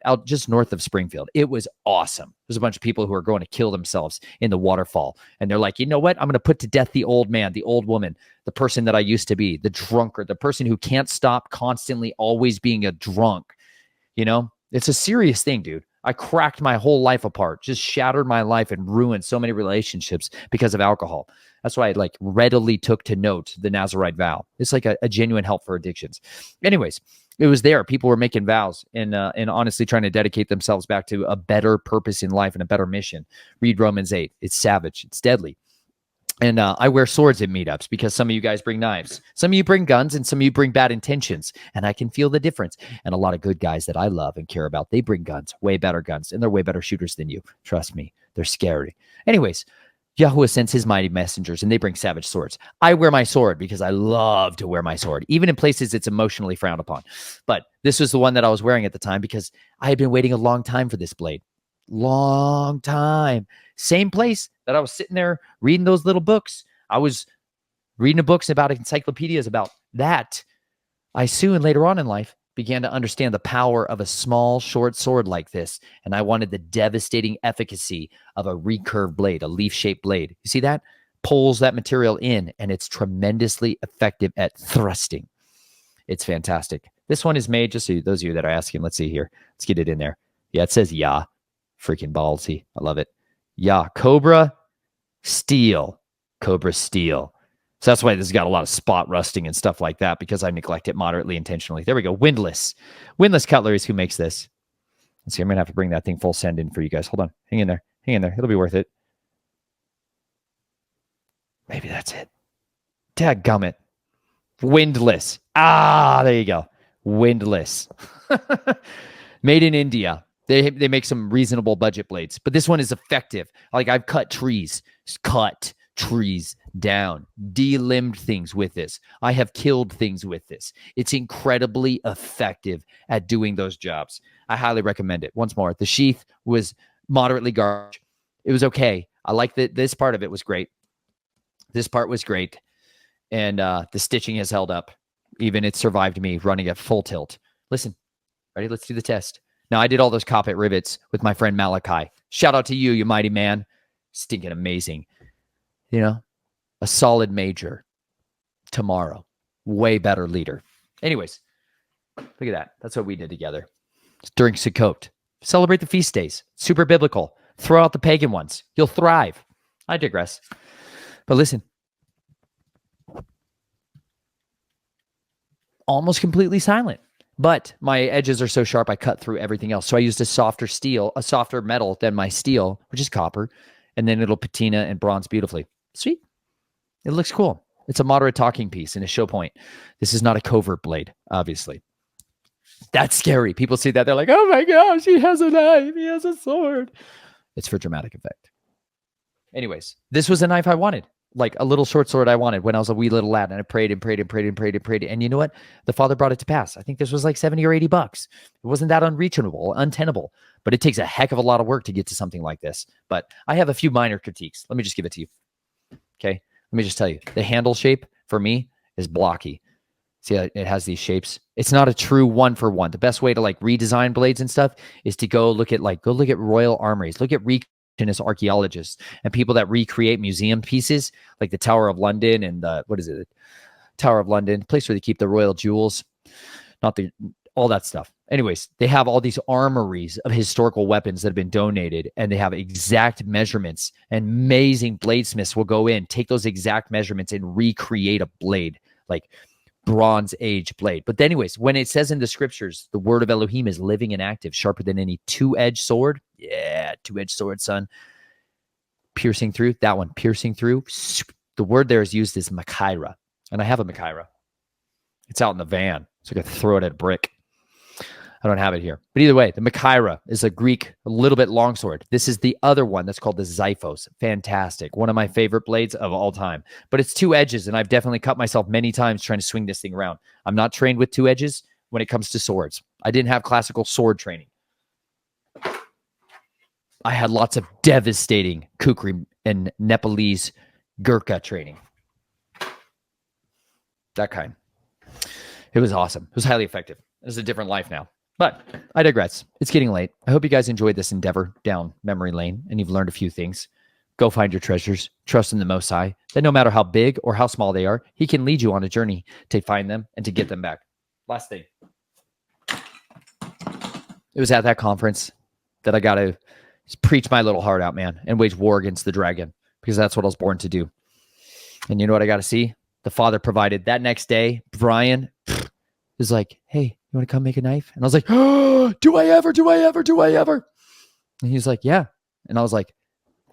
out just north of Springfield. It was awesome. There's a bunch of people who are going to kill themselves in the waterfall. And they're like, you know what? I'm going to put to death the old man, the old woman, the person that I used to be, the drunkard, the person who can't stop constantly always being a drunk. You know, it's a serious thing, dude. I cracked my whole life apart, just shattered my life and ruined so many relationships because of alcohol. That's why I readily took to note the Nazarite vow. It's like a genuine help for addictions. Anyways, it was there. People were making vows and honestly trying to dedicate themselves back to a better purpose in life and a better mission. Read Romans 8. It's savage. It's deadly. And I wear swords at meetups because some of you guys bring knives. Some of you bring guns and some of you bring bad intentions. And I can feel the difference. And a lot of good guys that I love and care about, they bring guns, way better guns. And they're way better shooters than you. Trust me. They're scary. Anyways, Yahuwah sends his mighty messengers and they bring savage swords. I wear my sword because I love to wear my sword, even in places it's emotionally frowned upon. But this was the one that I was wearing at the time because I had been waiting a long time for this blade. Long time. Same place that I was sitting there reading those little books. I was reading books about encyclopedias about that. I soon later on in life began to understand the power of a small, short sword like this. And I wanted the devastating efficacy of a recurved blade, a leaf-shaped blade. You see that? Pulls that material in, and it's tremendously effective at thrusting. It's fantastic. This one is made, just so those of you that are asking, let's see here. Let's get it in there. Yeah, it says Yah. Freaking ballsy. I love it. Yah. Cobra steel. Cobra steel. So that's why this has got a lot of spot rusting and stuff like that because I neglect it moderately intentionally. There we go. Windlass. Windlass Cutlery is who makes this. Let's see. I'm going to have to bring that thing full send in for you guys. Hold on. Hang in there. Hang in there. It'll be worth it. Maybe that's it. Dadgummit. Windlass. Ah, there you go. Windlass. Made in India. They make some reasonable budget blades. But this one is effective. Like I've cut trees down, de-limbed things with this. I have killed things with this. It's incredibly effective at doing those jobs. I highly recommend it. Once more, the sheath was moderately garbage. It was okay. I like that. This part of it was great. This part was great. And the stitching has held up. Even it survived me running at full tilt. Listen, ready? Let's do the test. Now, I did all those Coppet rivets with my friend Malachi. Shout out to you, you mighty man. Stinking amazing. You know, a solid major tomorrow. Way better leader. Anyways, look at that. That's what we did together. During Sukkot. Celebrate the feast days. Super biblical. Throw out the pagan ones. You'll thrive. I digress. But listen. Almost completely silent. But my edges are so sharp, I cut through everything else. So I used a softer steel, a softer metal than my steel, which is copper. And then it'll patina and bronze beautifully. Sweet. It looks cool. It's a moderate talking piece and a show point. This is not a covert blade, obviously. That's scary. People see that. They're like, oh my gosh, he has a knife. He has a sword. It's for dramatic effect. Anyways, this was a knife I wanted. like a little short sword I wanted when I was a wee little lad, and I prayed and prayed and prayed and prayed and prayed. And you know what? The Father brought it to pass. I think this was like 70 or 80 bucks. It wasn't that unreachable, untenable, but it takes a heck of a lot of work to get to something like this. But I have a few minor critiques. Let me just give it to you. Okay. Let me just tell you, the handle shape for me is blocky. See, it has these shapes. It's not a true 1-for-1. The best way to like redesign blades and stuff is to go look at royal armories, look at reconnaissance archaeologists and people that recreate museum pieces like the Tower of London and Tower of London, place where they keep the royal jewels, all that stuff. Anyways, they have all these armories of historical weapons that have been donated, and they have exact measurements, and amazing bladesmiths will go in, take those exact measurements and recreate a blade, like Bronze Age blade. But anyways, when it says in the scriptures, the word of Elohim is living and active, sharper than any two-edged sword. Yeah, two-edged sword, son. Piercing through, that one, piercing through. The word there is used as Machaira. And I have a Machaira. It's out in the van, so I could throw it at a brick. I don't have it here. But either way, the Machaira is a Greek, a little bit longsword. This is the other one that's called the Xiphos. Fantastic. One of my favorite blades of all time. But it's two edges, and I've definitely cut myself many times trying to swing this thing around. I'm not trained with two edges when it comes to swords. I didn't have classical sword training. I had lots of devastating kukri and Nepalese Gurkha training. That kind. It was awesome. It was highly effective. It's a different life now. But I digress. It's getting late. I hope you guys enjoyed this endeavor down memory lane and you've learned a few things. Go find your treasures. Trust in the Most High, that no matter how big or how small they are, he can lead you on a journey to find them and to get them back. Last thing. It was at that conference that I got to preach my little heart out, man, and wage war against the dragon, because that's what I was born to do. And you know what I got to see? The Father provided. That next day, Brian is like, hey, you want to come make a knife? And I was like, oh, do I ever? And he's like, yeah. And I was like,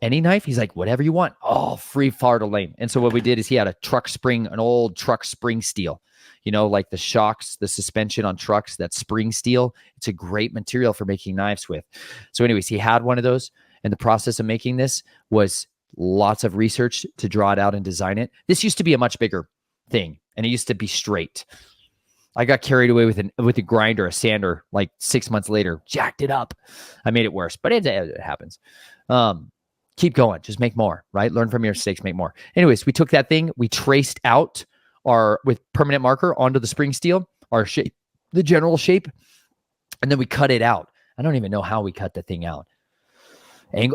any knife? He's like, whatever you want. Oh, free far to lane. And so what we did is he had an old truck spring steel, you know, like the shocks, the suspension on trucks, that spring steel. It's a great material for making knives with. So anyways, he had one of those. And the process of making this was lots of research to draw it out and design it. This used to be a much bigger thing, and it used to be straight. I got carried away with a grinder, a sander, like 6 months later, jacked it up. I made it worse, but it happens. Keep going. Just make more, right? Learn from your mistakes, make more. Anyways, we took that thing, we traced out with permanent marker onto the spring steel, our shape, the general shape, and then we cut it out. I don't even know how we cut the thing out.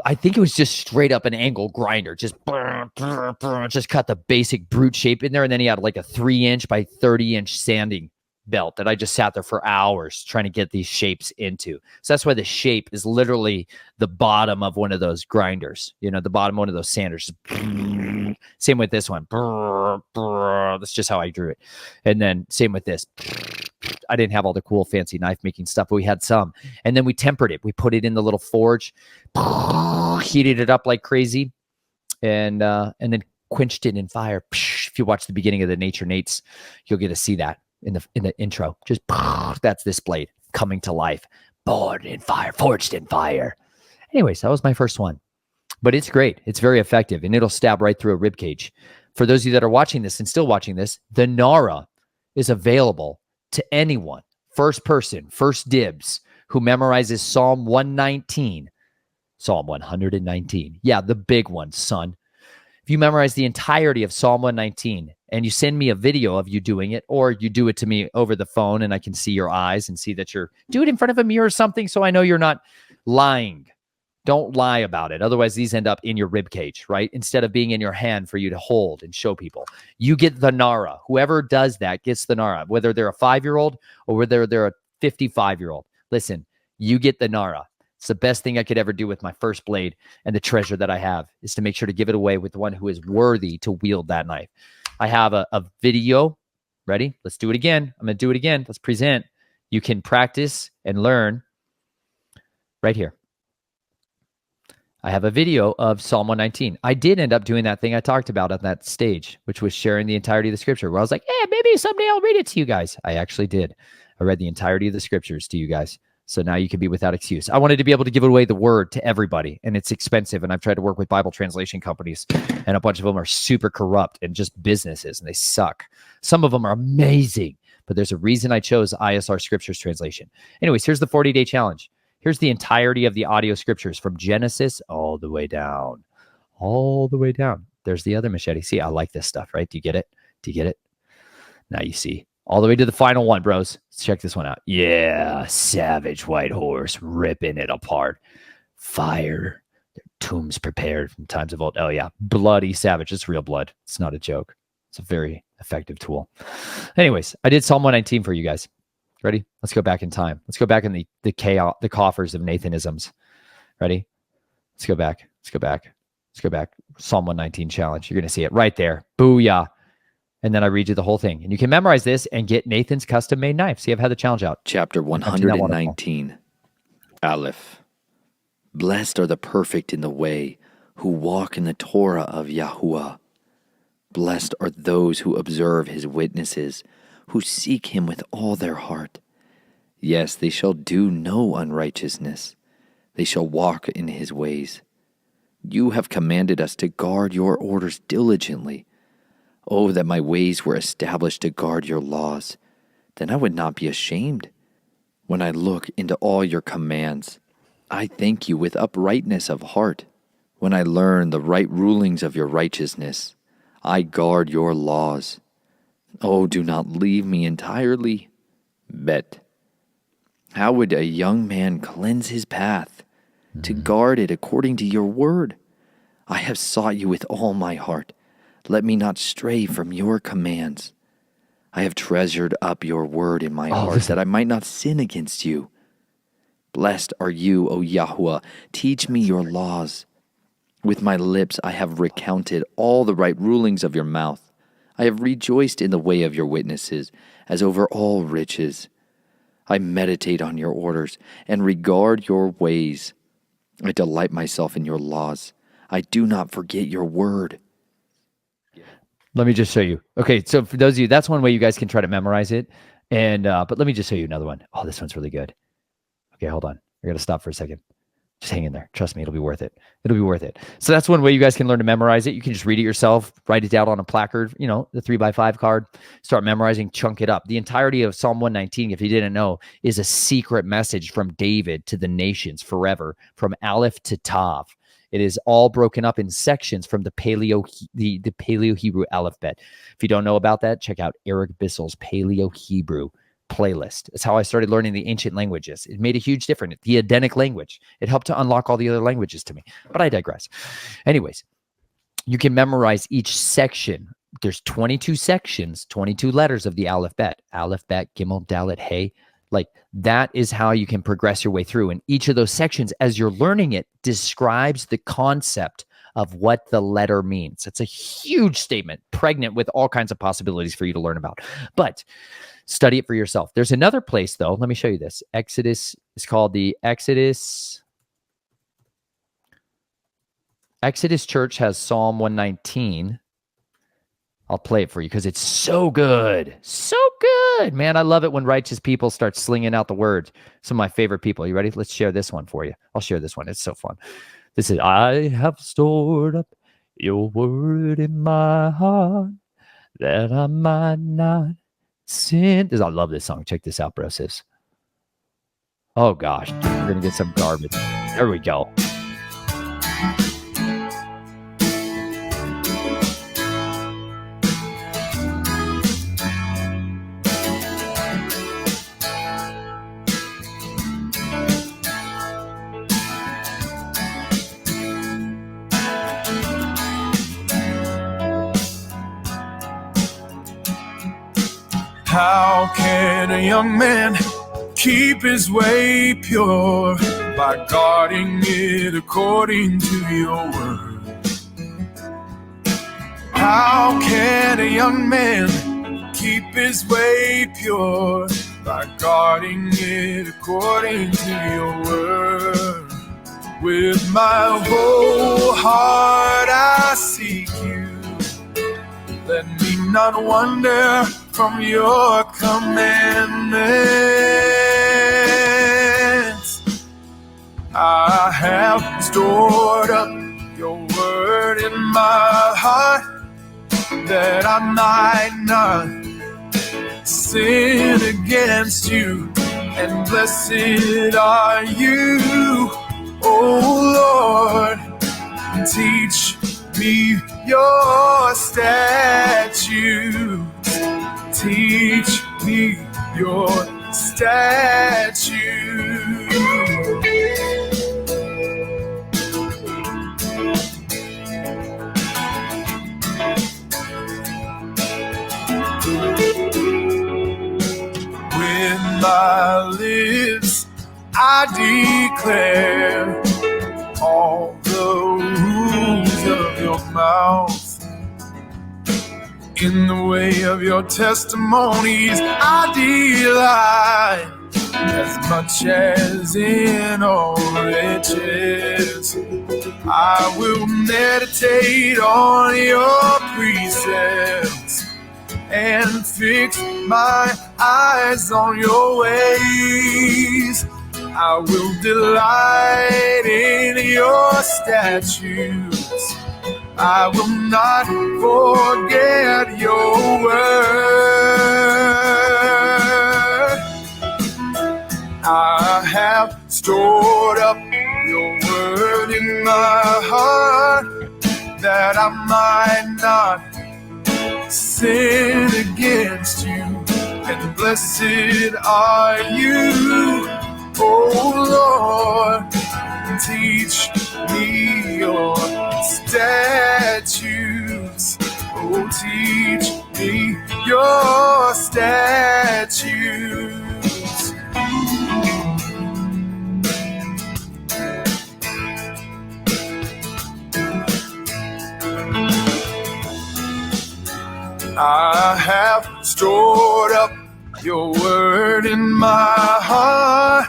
I think it was just straight up an angle grinder, just cut the basic brute shape in there. And then he had like a 3-inch by 30-inch sanding belt that I just sat there for hours trying to get these shapes into. So that's why the shape is literally the bottom of one of those grinders, you know, the bottom of one of those sanders. Same with this one. That's just how I drew it. And then same with this. I didn't have all the cool fancy knife making stuff, but we had some. And then we tempered it. We put it in the little forge, heated it up like crazy, and then quenched it in fire. If you watch the beginning of the Nature Nates, you'll get to see that in the intro. Just that's this blade coming to life, born in fire, forged in fire. Anyways, that was my first one, but it's great. It's very effective, and it'll stab right through a rib cage. For those of you that are watching this and still watching this, the Narra is available to anyone, first person, first dibs, who memorizes Psalm 119. Psalm 119. Yeah, the big one, son. If you memorize the entirety of Psalm 119 and you send me a video of you doing it, or you do it to me over the phone and I can see your eyes and see that do it in front of a mirror or something so I know you're not lying. Don't lie about it. Otherwise, these end up in your rib cage, right? Instead of being in your hand for you to hold and show people. You get the Narra. Whoever does that gets the Narra, whether they're a 5-year-old or whether they're a 55-year-old. Listen, you get the Narra. It's the best thing I could ever do with my first blade, and the treasure that I have is to make sure to give it away with the one who is worthy to wield that knife. I have a video. Ready? Let's do it again. I'm going to do it again. Let's present. You can practice and learn right here. I have a video of Psalm 119. I did end up doing that thing I talked about at that stage, which was sharing the entirety of the scripture, where I was like, maybe someday I'll read it to you guys. I actually did. I read the entirety of the scriptures to you guys. So now you can be without excuse. I wanted to be able to give away the word to everybody, and it's expensive. And I've tried to work with Bible translation companies, and a bunch of them are super corrupt and just businesses, and they suck. Some of them are amazing, but there's a reason I chose ISR Scriptures translation. Anyways, here's the 40-day challenge. Here's the entirety of the audio scriptures from Genesis all the way down. All the way down. There's the other machete. See, I like this stuff, right? Do you get it? Do you get it? Now you see. All the way to the final one, bros. Let's check this one out. Yeah, savage white horse ripping it apart. Fire. Their tombs prepared from times of old. Oh, yeah. Bloody savage. It's real blood. It's not a joke. It's a very effective tool. Anyways, I did Psalm 119 for you guys. Ready? Let's go back in time. Let's go back in the chaos, the coffers of Nathanisms. Ready? Let's go back. Let's go back. Let's go back. Psalm 119 challenge. You're going to see it right there. Booyah. And then I read you the whole thing. And you can memorize this and get Nathan's custom-made knife. See, I've had the challenge out. Chapter 119. Aleph. Blessed are the perfect in the way, who walk in the Torah of Yahuwah. Blessed are those who observe his witnesses, who seek him with all their heart. Yes, they shall do no unrighteousness. They shall walk in his ways. You have commanded us to guard your orders diligently. Oh, that my ways were established to guard your laws. Then I would not be ashamed. When I look into all your commands, I thank you with uprightness of heart. When I learn the right rulings of your righteousness, I guard your laws. Oh, do not leave me entirely. Bet. How would a young man cleanse his path? To guard it according to your word. I have sought you with all my heart. Let me not stray from your commands. I have treasured up your word in my heart that I might not sin against you. Blessed are you, O Yahuwah. Teach me your laws. With my lips I have recounted all the right rulings of your mouth. I have rejoiced in the way of your witnesses, as over all riches. I meditate on your orders and regard your ways. I delight myself in your laws. I do not forget your word. Let me just show you. Okay, so for those of you, that's one way you guys can try to memorize it. And but let me just show you another one. Oh, this one's really good. Okay, hold on. I got to stop for a second. Just hang in there. Trust me, it'll be worth it. It'll be worth it. So that's one way you guys can learn to memorize it. You can just read it yourself, write it down on a placard, the 3x5 card, start memorizing, chunk it up. The entirety of Psalm 119, if you didn't know, is a secret message from David to the nations forever, from Aleph to Tav. It is all broken up in sections from the Paleo-Hebrew alphabet. If you don't know about that, check out Eric Bissell's Paleo-Hebrew playlist. It's how I started learning the ancient languages. It made a huge difference. The Edenic language. It helped to unlock all the other languages to me. But I digress. Anyways, you can memorize each section. There's 22 sections, 22 letters of the alphabet. Aleph, Bet, Gimel, Dalet, Hey. Like that is how you can progress your way through. And each of those sections, as you're learning it, describes the concept of what the letter means. It's a huge statement, pregnant with all kinds of possibilities for you to learn about. But study it for yourself. There's another place, though. Let me show you this. Exodus is called the Exodus. Exodus Church has Psalm 119. I'll play it for you because it's so good. So good. Man, I love it when righteous people start slinging out the word. Some of my favorite people. You ready? Let's share this one for you. I'll share this one. It's so fun. This is, I have stored up your word in my heart that I might not sin. I love this song. Check this out, bro, sis. Oh, gosh. We're going to get some garbage. There we go. How can a young man keep his way pure? By guarding it according to your word. How can a young man keep his way pure? By guarding it according to your word. With my whole heart I seek you. Let me not wander from your commandments. I have stored up your word in my heart that I might not sin against you. And blessed are you, oh Lord. Teach me your statutes. Teach me your statutes. With my lips I declare all the rules of your mouth. In the way of your testimonies I delight, as much as in all riches. I will meditate on your precepts and fix my eyes on your ways. I will delight in your statutes. I will not forget your word. I have stored up your word in my heart that I might not sin against you. And blessed are you, oh Lord. Teach me your statutes. Oh, teach me your statutes. I have stored up your word in my heart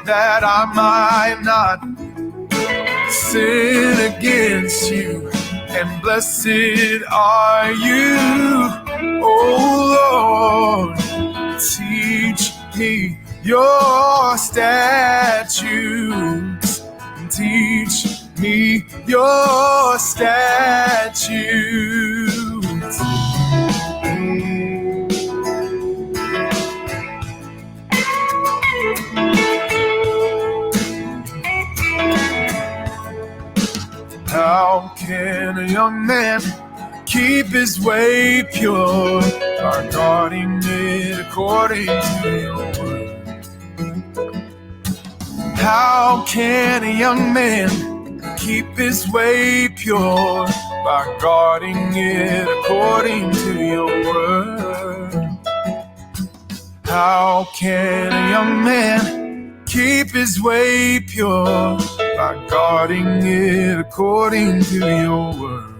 that I might not sin against you. And blessed are you, oh Lord. Teach me your statutes. Teach me your statutes. How can a young man keep his way pure by guarding it according to your word? How can a young man keep his way pure by guarding it according to your word? How can a young man keep his way pure by guarding it according to your word?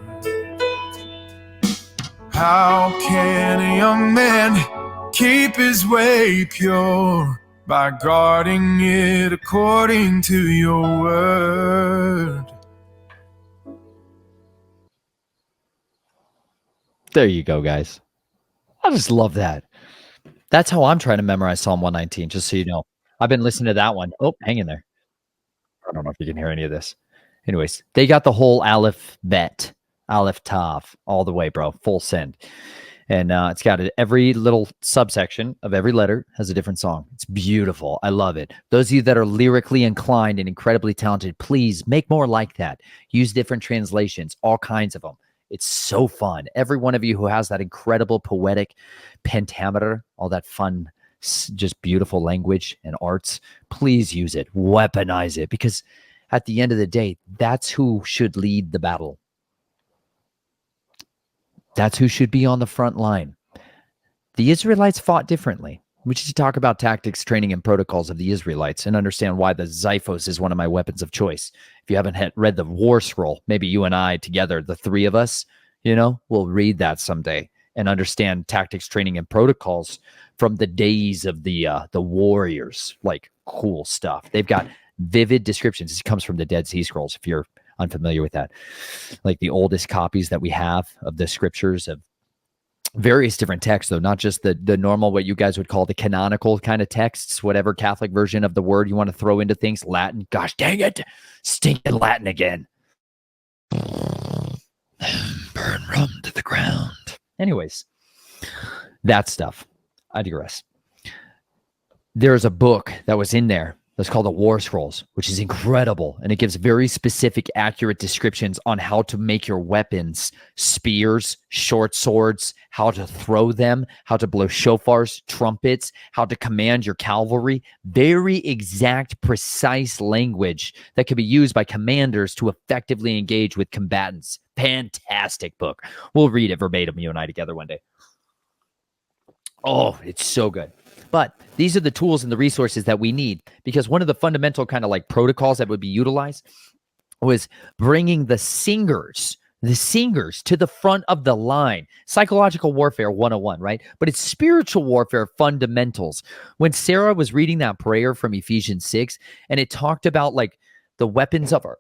How can a young man keep his way pure by guarding it according to your word? There you go, guys. I just love that. That's how I'm trying to memorize Psalm 119, just so you know. I've been listening to that one. Oh, hang in there. I don't know if you can hear any of this. Anyways, they got the whole Aleph Bet, Aleph Tav, all the way, bro, full send. And it's got every little subsection of every letter has a different song. It's beautiful. I love it. Those of you that are lyrically inclined and incredibly talented, please make more like that. Use different translations, all kinds of them. It's so fun. Every one of you who has that incredible poetic pentameter, all that fun, just beautiful language and arts, please use it, weaponize it, because at the end of the day, that's who should lead the battle. That's who should be on the front line. The Israelites fought differently. We should talk about tactics, training, and protocols of the Israelites and understand why the Xiphos is one of my weapons of choice. If you haven't read the War Scroll, maybe you and I together, the three of us, we'll read that someday and understand tactics, training, and protocols from the days of the warriors. Like, cool stuff. They've got vivid descriptions. This comes from the Dead Sea Scrolls, if you're unfamiliar with that. Like the oldest copies that we have of the scriptures of various different texts, though, not just the normal, what you guys would call the canonical kind of texts, whatever Catholic version of the word you want to throw into things. Latin, gosh dang it, stinking Latin again. Burn rum to the ground. Anyways, that stuff. I digress. There's a book that was in there that's called the War Scrolls, which is incredible. And it gives very specific, accurate descriptions on how to make your weapons, spears, short swords, how to throw them, how to blow shofars, trumpets, how to command your cavalry. Very exact, precise language that can be used by commanders to effectively engage with combatants. Fantastic book. We'll read it verbatim, you and I together one day. Oh, it's so good. But these are the tools and the resources that we need, because one of the fundamental kind of like protocols that would be utilized was bringing the singers to the front of the line. Psychological warfare 101, right? But it's spiritual warfare fundamentals. When Sarah was reading that prayer from Ephesians 6, and it talked about like the weapons of our,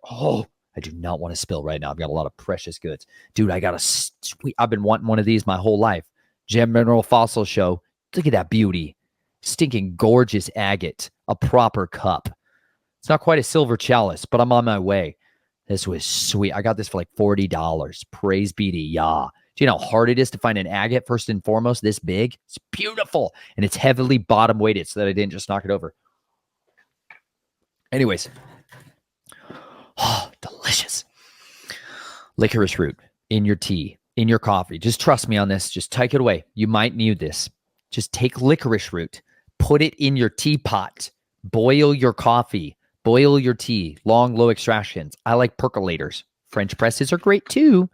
I do not want to spill right now. I've got a lot of precious goods. Dude, I've been wanting one of these my whole life. Gem Mineral Fossil Show. Look at that beauty. Stinking gorgeous agate, a proper cup. It's not quite a silver chalice, but I'm on my way. This was sweet. I got this for like $40. Praise be to Yah. Do you know how hard it is to find an agate, first and foremost, this big? It's beautiful. And it's heavily bottom weighted so that I didn't just knock it over. Anyways. Oh, delicious. Licorice root in your tea, in your coffee. Just trust me on this. Just take it away. You might need this. Just take licorice root, put it in your teapot, boil your coffee, boil your tea, long, low extractions. I like percolators. French presses are great too,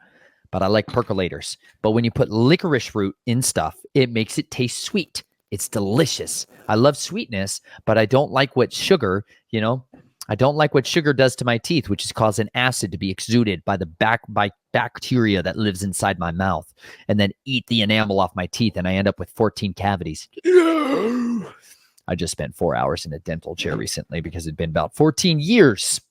but I like percolators. But when you put licorice root in stuff, it makes it taste sweet. It's delicious. I love sweetness, but I don't like what sugar, I don't like what sugar does to my teeth, which is cause an acid to be exuded by bacteria that lives inside my mouth and then eat the enamel off my teeth, and I end up with 14 cavities. I just spent 4 hours in a dental chair recently because it'd been about 14 years.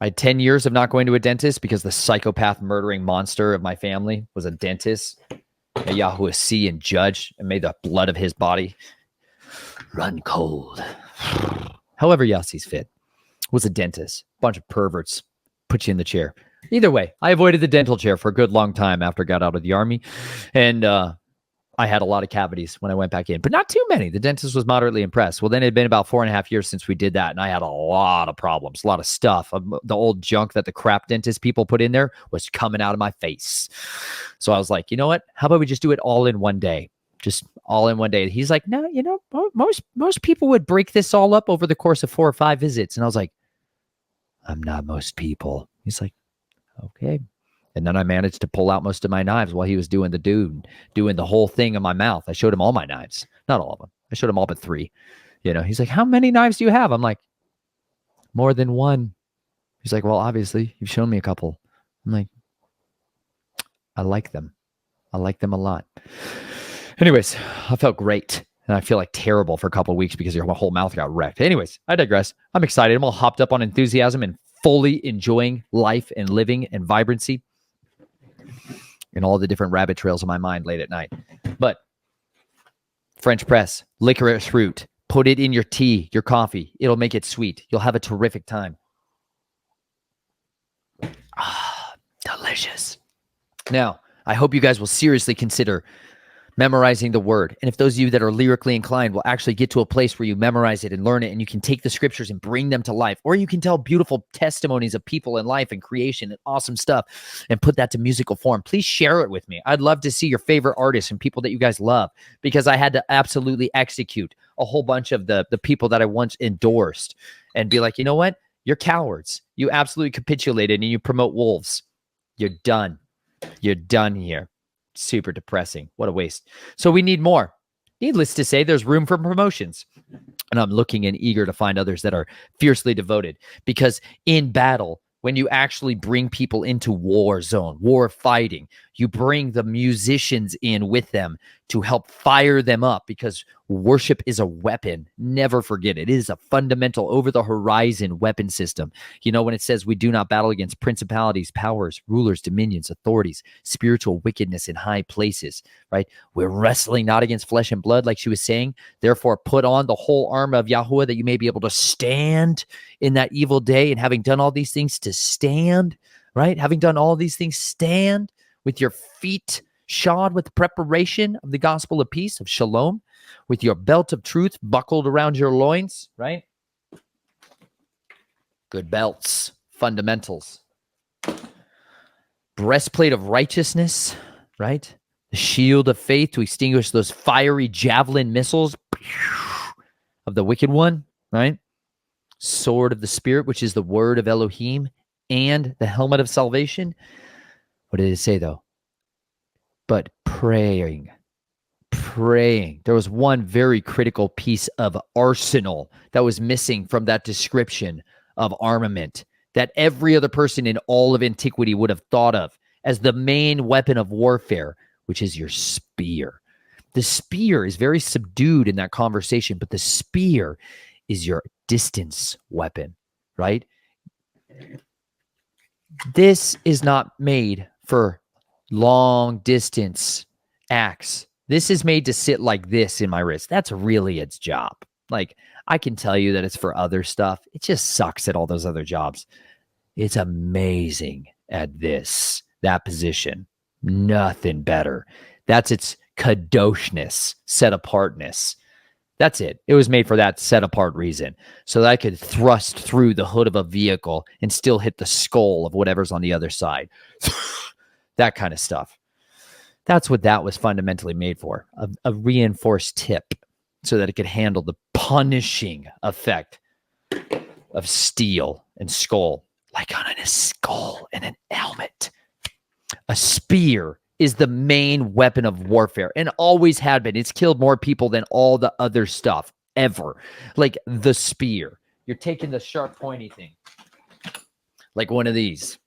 I had 10 years of not going to a dentist because the psychopath murdering monster of my family was a dentist, a Yahuwah and judge, and made the blood of his body run cold. However y'all sees fit, was a dentist. Bunch of perverts put you in the chair. Either way, I avoided the dental chair for a good long time after I got out of the army. And I had a lot of cavities when I went back in, but not too many. The dentist was moderately impressed. Well, then it had been about 4.5 years since we did that. And I had a lot of problems, a lot of stuff. The old junk that the crap dentist people put in there was coming out of my face. So I was like, you know what? How about we just do it all in one day? Just all in one day. He's like, no, most people would break this all up over the course of 4 or 5 visits. And I was like, I'm not most people. He's like, okay. And then I managed to pull out most of my knives while he was doing the whole thing in my mouth. I showed him all my knives, not all of them. I showed him all but 3. He's like, how many knives do you have? I'm like, more than one. He's like, well, obviously you've shown me a couple. I'm like, I like them. I like them a lot. Anyways, I felt great, and I feel like terrible for a couple of weeks because your whole mouth got wrecked. Anyways, I digress. I'm excited. I'm all hopped up on enthusiasm and fully enjoying life and living and vibrancy and all the different rabbit trails in my mind late at night. But French press, licorice root, put it in your tea, your coffee. It'll make it sweet. You'll have a terrific time. Ah, delicious. Now, I hope you guys will seriously consider memorizing the word. And if those of you that are lyrically inclined will actually get to a place where you memorize it and learn it, and you can take the scriptures and bring them to life, or you can tell beautiful testimonies of people in life and creation and awesome stuff and put that to musical form, please share it with me. I'd love to see your favorite artists and people that you guys love, because I had to absolutely execute a whole bunch of the people that I once endorsed and be like, you know what? You're cowards. You absolutely capitulated and you promote wolves. You're done. You're done here. Super depressing. What a waste. So we need more. Needless to say, there's room for promotions. And I'm looking and eager to find others that are fiercely devoted, because in battle, when you actually bring people into war zone, war fighting, you bring the musicians in with them to help fire them up, because worship is a weapon. Never forget it. It is a fundamental over the horizon weapon system. You know, when it says we do not battle against principalities, powers, rulers, dominions, authorities, spiritual wickedness in high places, right? We're wrestling not against flesh and blood, like she was saying. Therefore, put on the whole armor of Yahuwah that you may be able to stand in that evil day. And having done all these things, to stand, right? Having done all these things, stand with your feet shod with the preparation of the gospel of peace, of shalom, with your belt of truth buckled around your loins, right? Good belts, fundamentals. Breastplate of righteousness, right? The shield of faith to extinguish those fiery javelin missiles of the wicked one, right? Sword of the Spirit, which is the word of Elohim, and the helmet of salvation. What did it say, though? But praying. There was one very critical piece of arsenal that was missing from that description of armament that every other person in all of antiquity would have thought of as the main weapon of warfare, which is your spear. The spear is very subdued in that conversation, but the spear is your distance weapon, right? This is not made for long distance acts. This is made to sit like this in my wrist. That's really its job. Like, I can tell you that it's for other stuff. It just sucks at all those other jobs. It's amazing at that position. Nothing better. That's its kadoshness, set apartness. That's it. It was made for that set apart reason, so that I could thrust through the hood of a vehicle and still hit the skull of whatever's on the other side. That kind of stuff. That's what that was fundamentally made for, a reinforced tip, so that it could handle the punishing effect of steel and skull, like on a skull and an helmet. A spear is the main weapon of warfare and always had been. It's killed more people than all the other stuff ever. Like the spear. You're taking the sharp pointy thing, like one of these.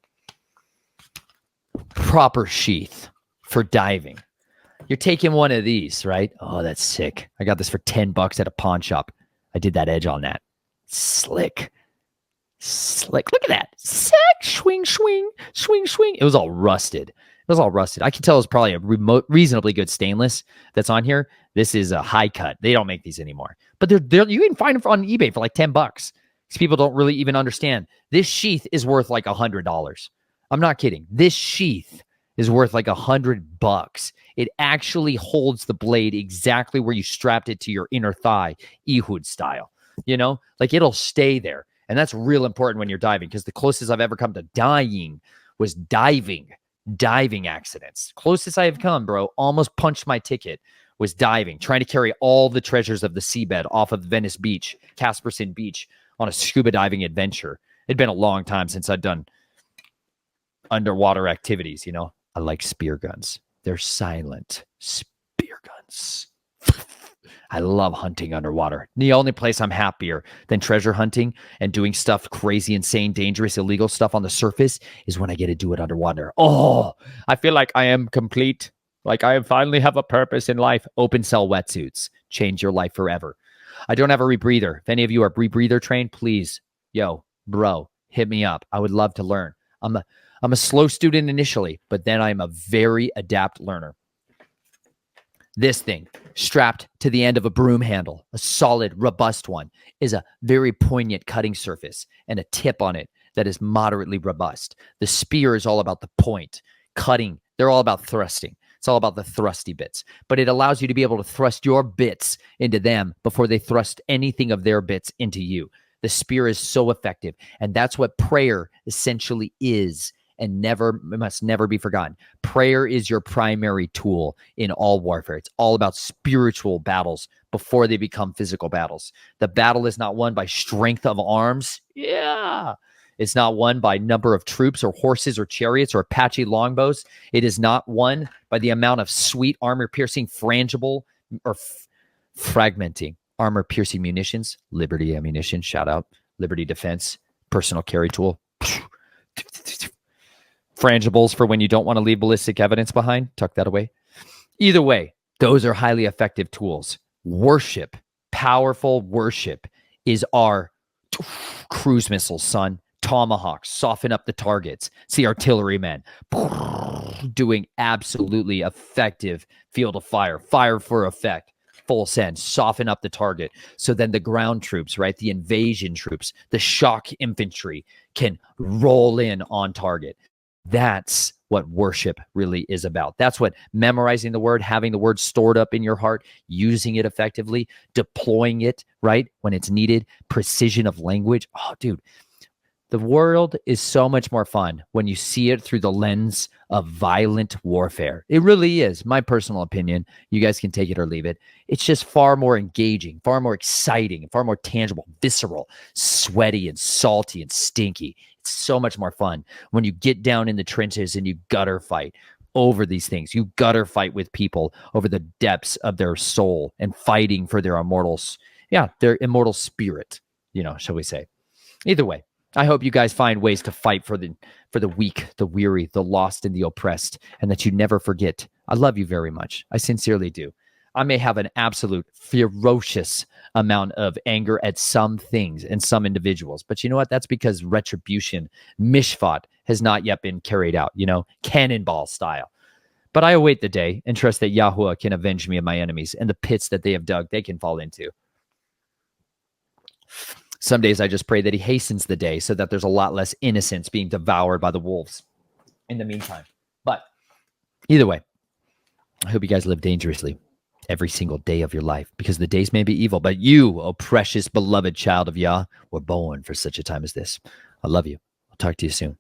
Proper sheath for diving. You're taking one of these, right? Oh, that's sick. I got this for $10 at a pawn shop. I did that edge on that. Slick. Look at that. Sick. Swing. It was all rusted. I can tell it's probably a reasonably good stainless that's on here. This is a high cut. They don't make these anymore. But they're you can find them on eBay for like $10. Because people don't really even understand. This sheath is worth like $100. I'm not kidding. This sheath is worth like $100. It actually holds the blade exactly where you strapped it to your inner thigh, Ehud style. You know, like it'll stay there. And that's real important when you're diving, because the closest I've ever come to dying was diving accidents. Closest I have come, bro, almost punched my ticket, was diving, trying to carry all the treasures of the seabed off of Venice Beach, Casperson Beach, on a scuba diving adventure. It'd been a long time since I'd done underwater activities, you know. I like spear guns. They're silent spear guns. I love hunting underwater. The only place I'm happier than treasure hunting and doing stuff crazy, insane, dangerous, illegal stuff on the surface is when I get to do it underwater. Oh, I feel like I am complete. Like I finally have a purpose in life. Open cell wetsuits. Change your life forever. I don't have a rebreather. If any of you are rebreather trained, please, bro, hit me up. I would love to learn. I'm a slow student initially, but then I'm a very adept learner. This thing, strapped to the end of a broom handle, a solid, robust one, is a very poignant cutting surface and a tip on it that is moderately robust. The spear is all about the point, cutting. They're all about thrusting. It's all about the thrusty bits. But it allows you to be able to thrust your bits into them before they thrust anything of their bits into you. The spear is so effective. And that's what prayer essentially is. And must never be forgotten. Prayer is your primary tool in all warfare. It's all about spiritual battles before they become physical battles. The battle is not won by strength of arms. Yeah. It's not won by number of troops or horses or chariots or Apache longbows. It is not won by the amount of sweet armor-piercing frangible or fragmenting armor-piercing munitions. Liberty ammunition, shout out. Liberty defense, personal carry tool. Frangibles for when you don't want to leave ballistic evidence behind. Tuck that away. Either way, Those are highly effective tools. Worship, powerful worship is our cruise missiles, son. Tomahawks, soften up the targets. See artillerymen doing absolutely effective field of fire, fire for effect, full send, soften up the target. So then the ground troops, right? The invasion troops, the shock infantry can roll in on target. That's what worship really is about. That's what memorizing the word, having the word stored up in your heart, using it effectively, deploying it, right? When it's needed, precision of language. Oh, dude, the world is so much more fun when you see it through the lens of violent warfare. It really is, my personal opinion. You guys can take it or leave it. It's just far more engaging, far more exciting, far more tangible, visceral, sweaty and salty and stinky. It's so much more fun when you get down in the trenches and you gutter fight over these things. You gutter fight with people over the depths of their soul and fighting for their their immortal spirit, shall we say. Either way, I hope you guys find ways to fight for the weak, the weary, the lost, and the oppressed, and that you never forget. I love you very much. I sincerely do. I may have an absolute ferocious amount of anger at some things and some individuals, but you know what? That's because retribution, mishpat, has not yet been carried out, cannonball style. But I await the day and trust that Yahuwah can avenge me of my enemies, and the pits that they have dug, they can fall into. Some days I just pray that he hastens the day so that there's a lot less innocence being devoured by the wolves in the meantime. But either way, I hope you guys live dangerously every single day of your life, because the days may be evil, but you, oh precious, beloved child of Yah, were born for such a time as this. I love you. I'll talk to you soon.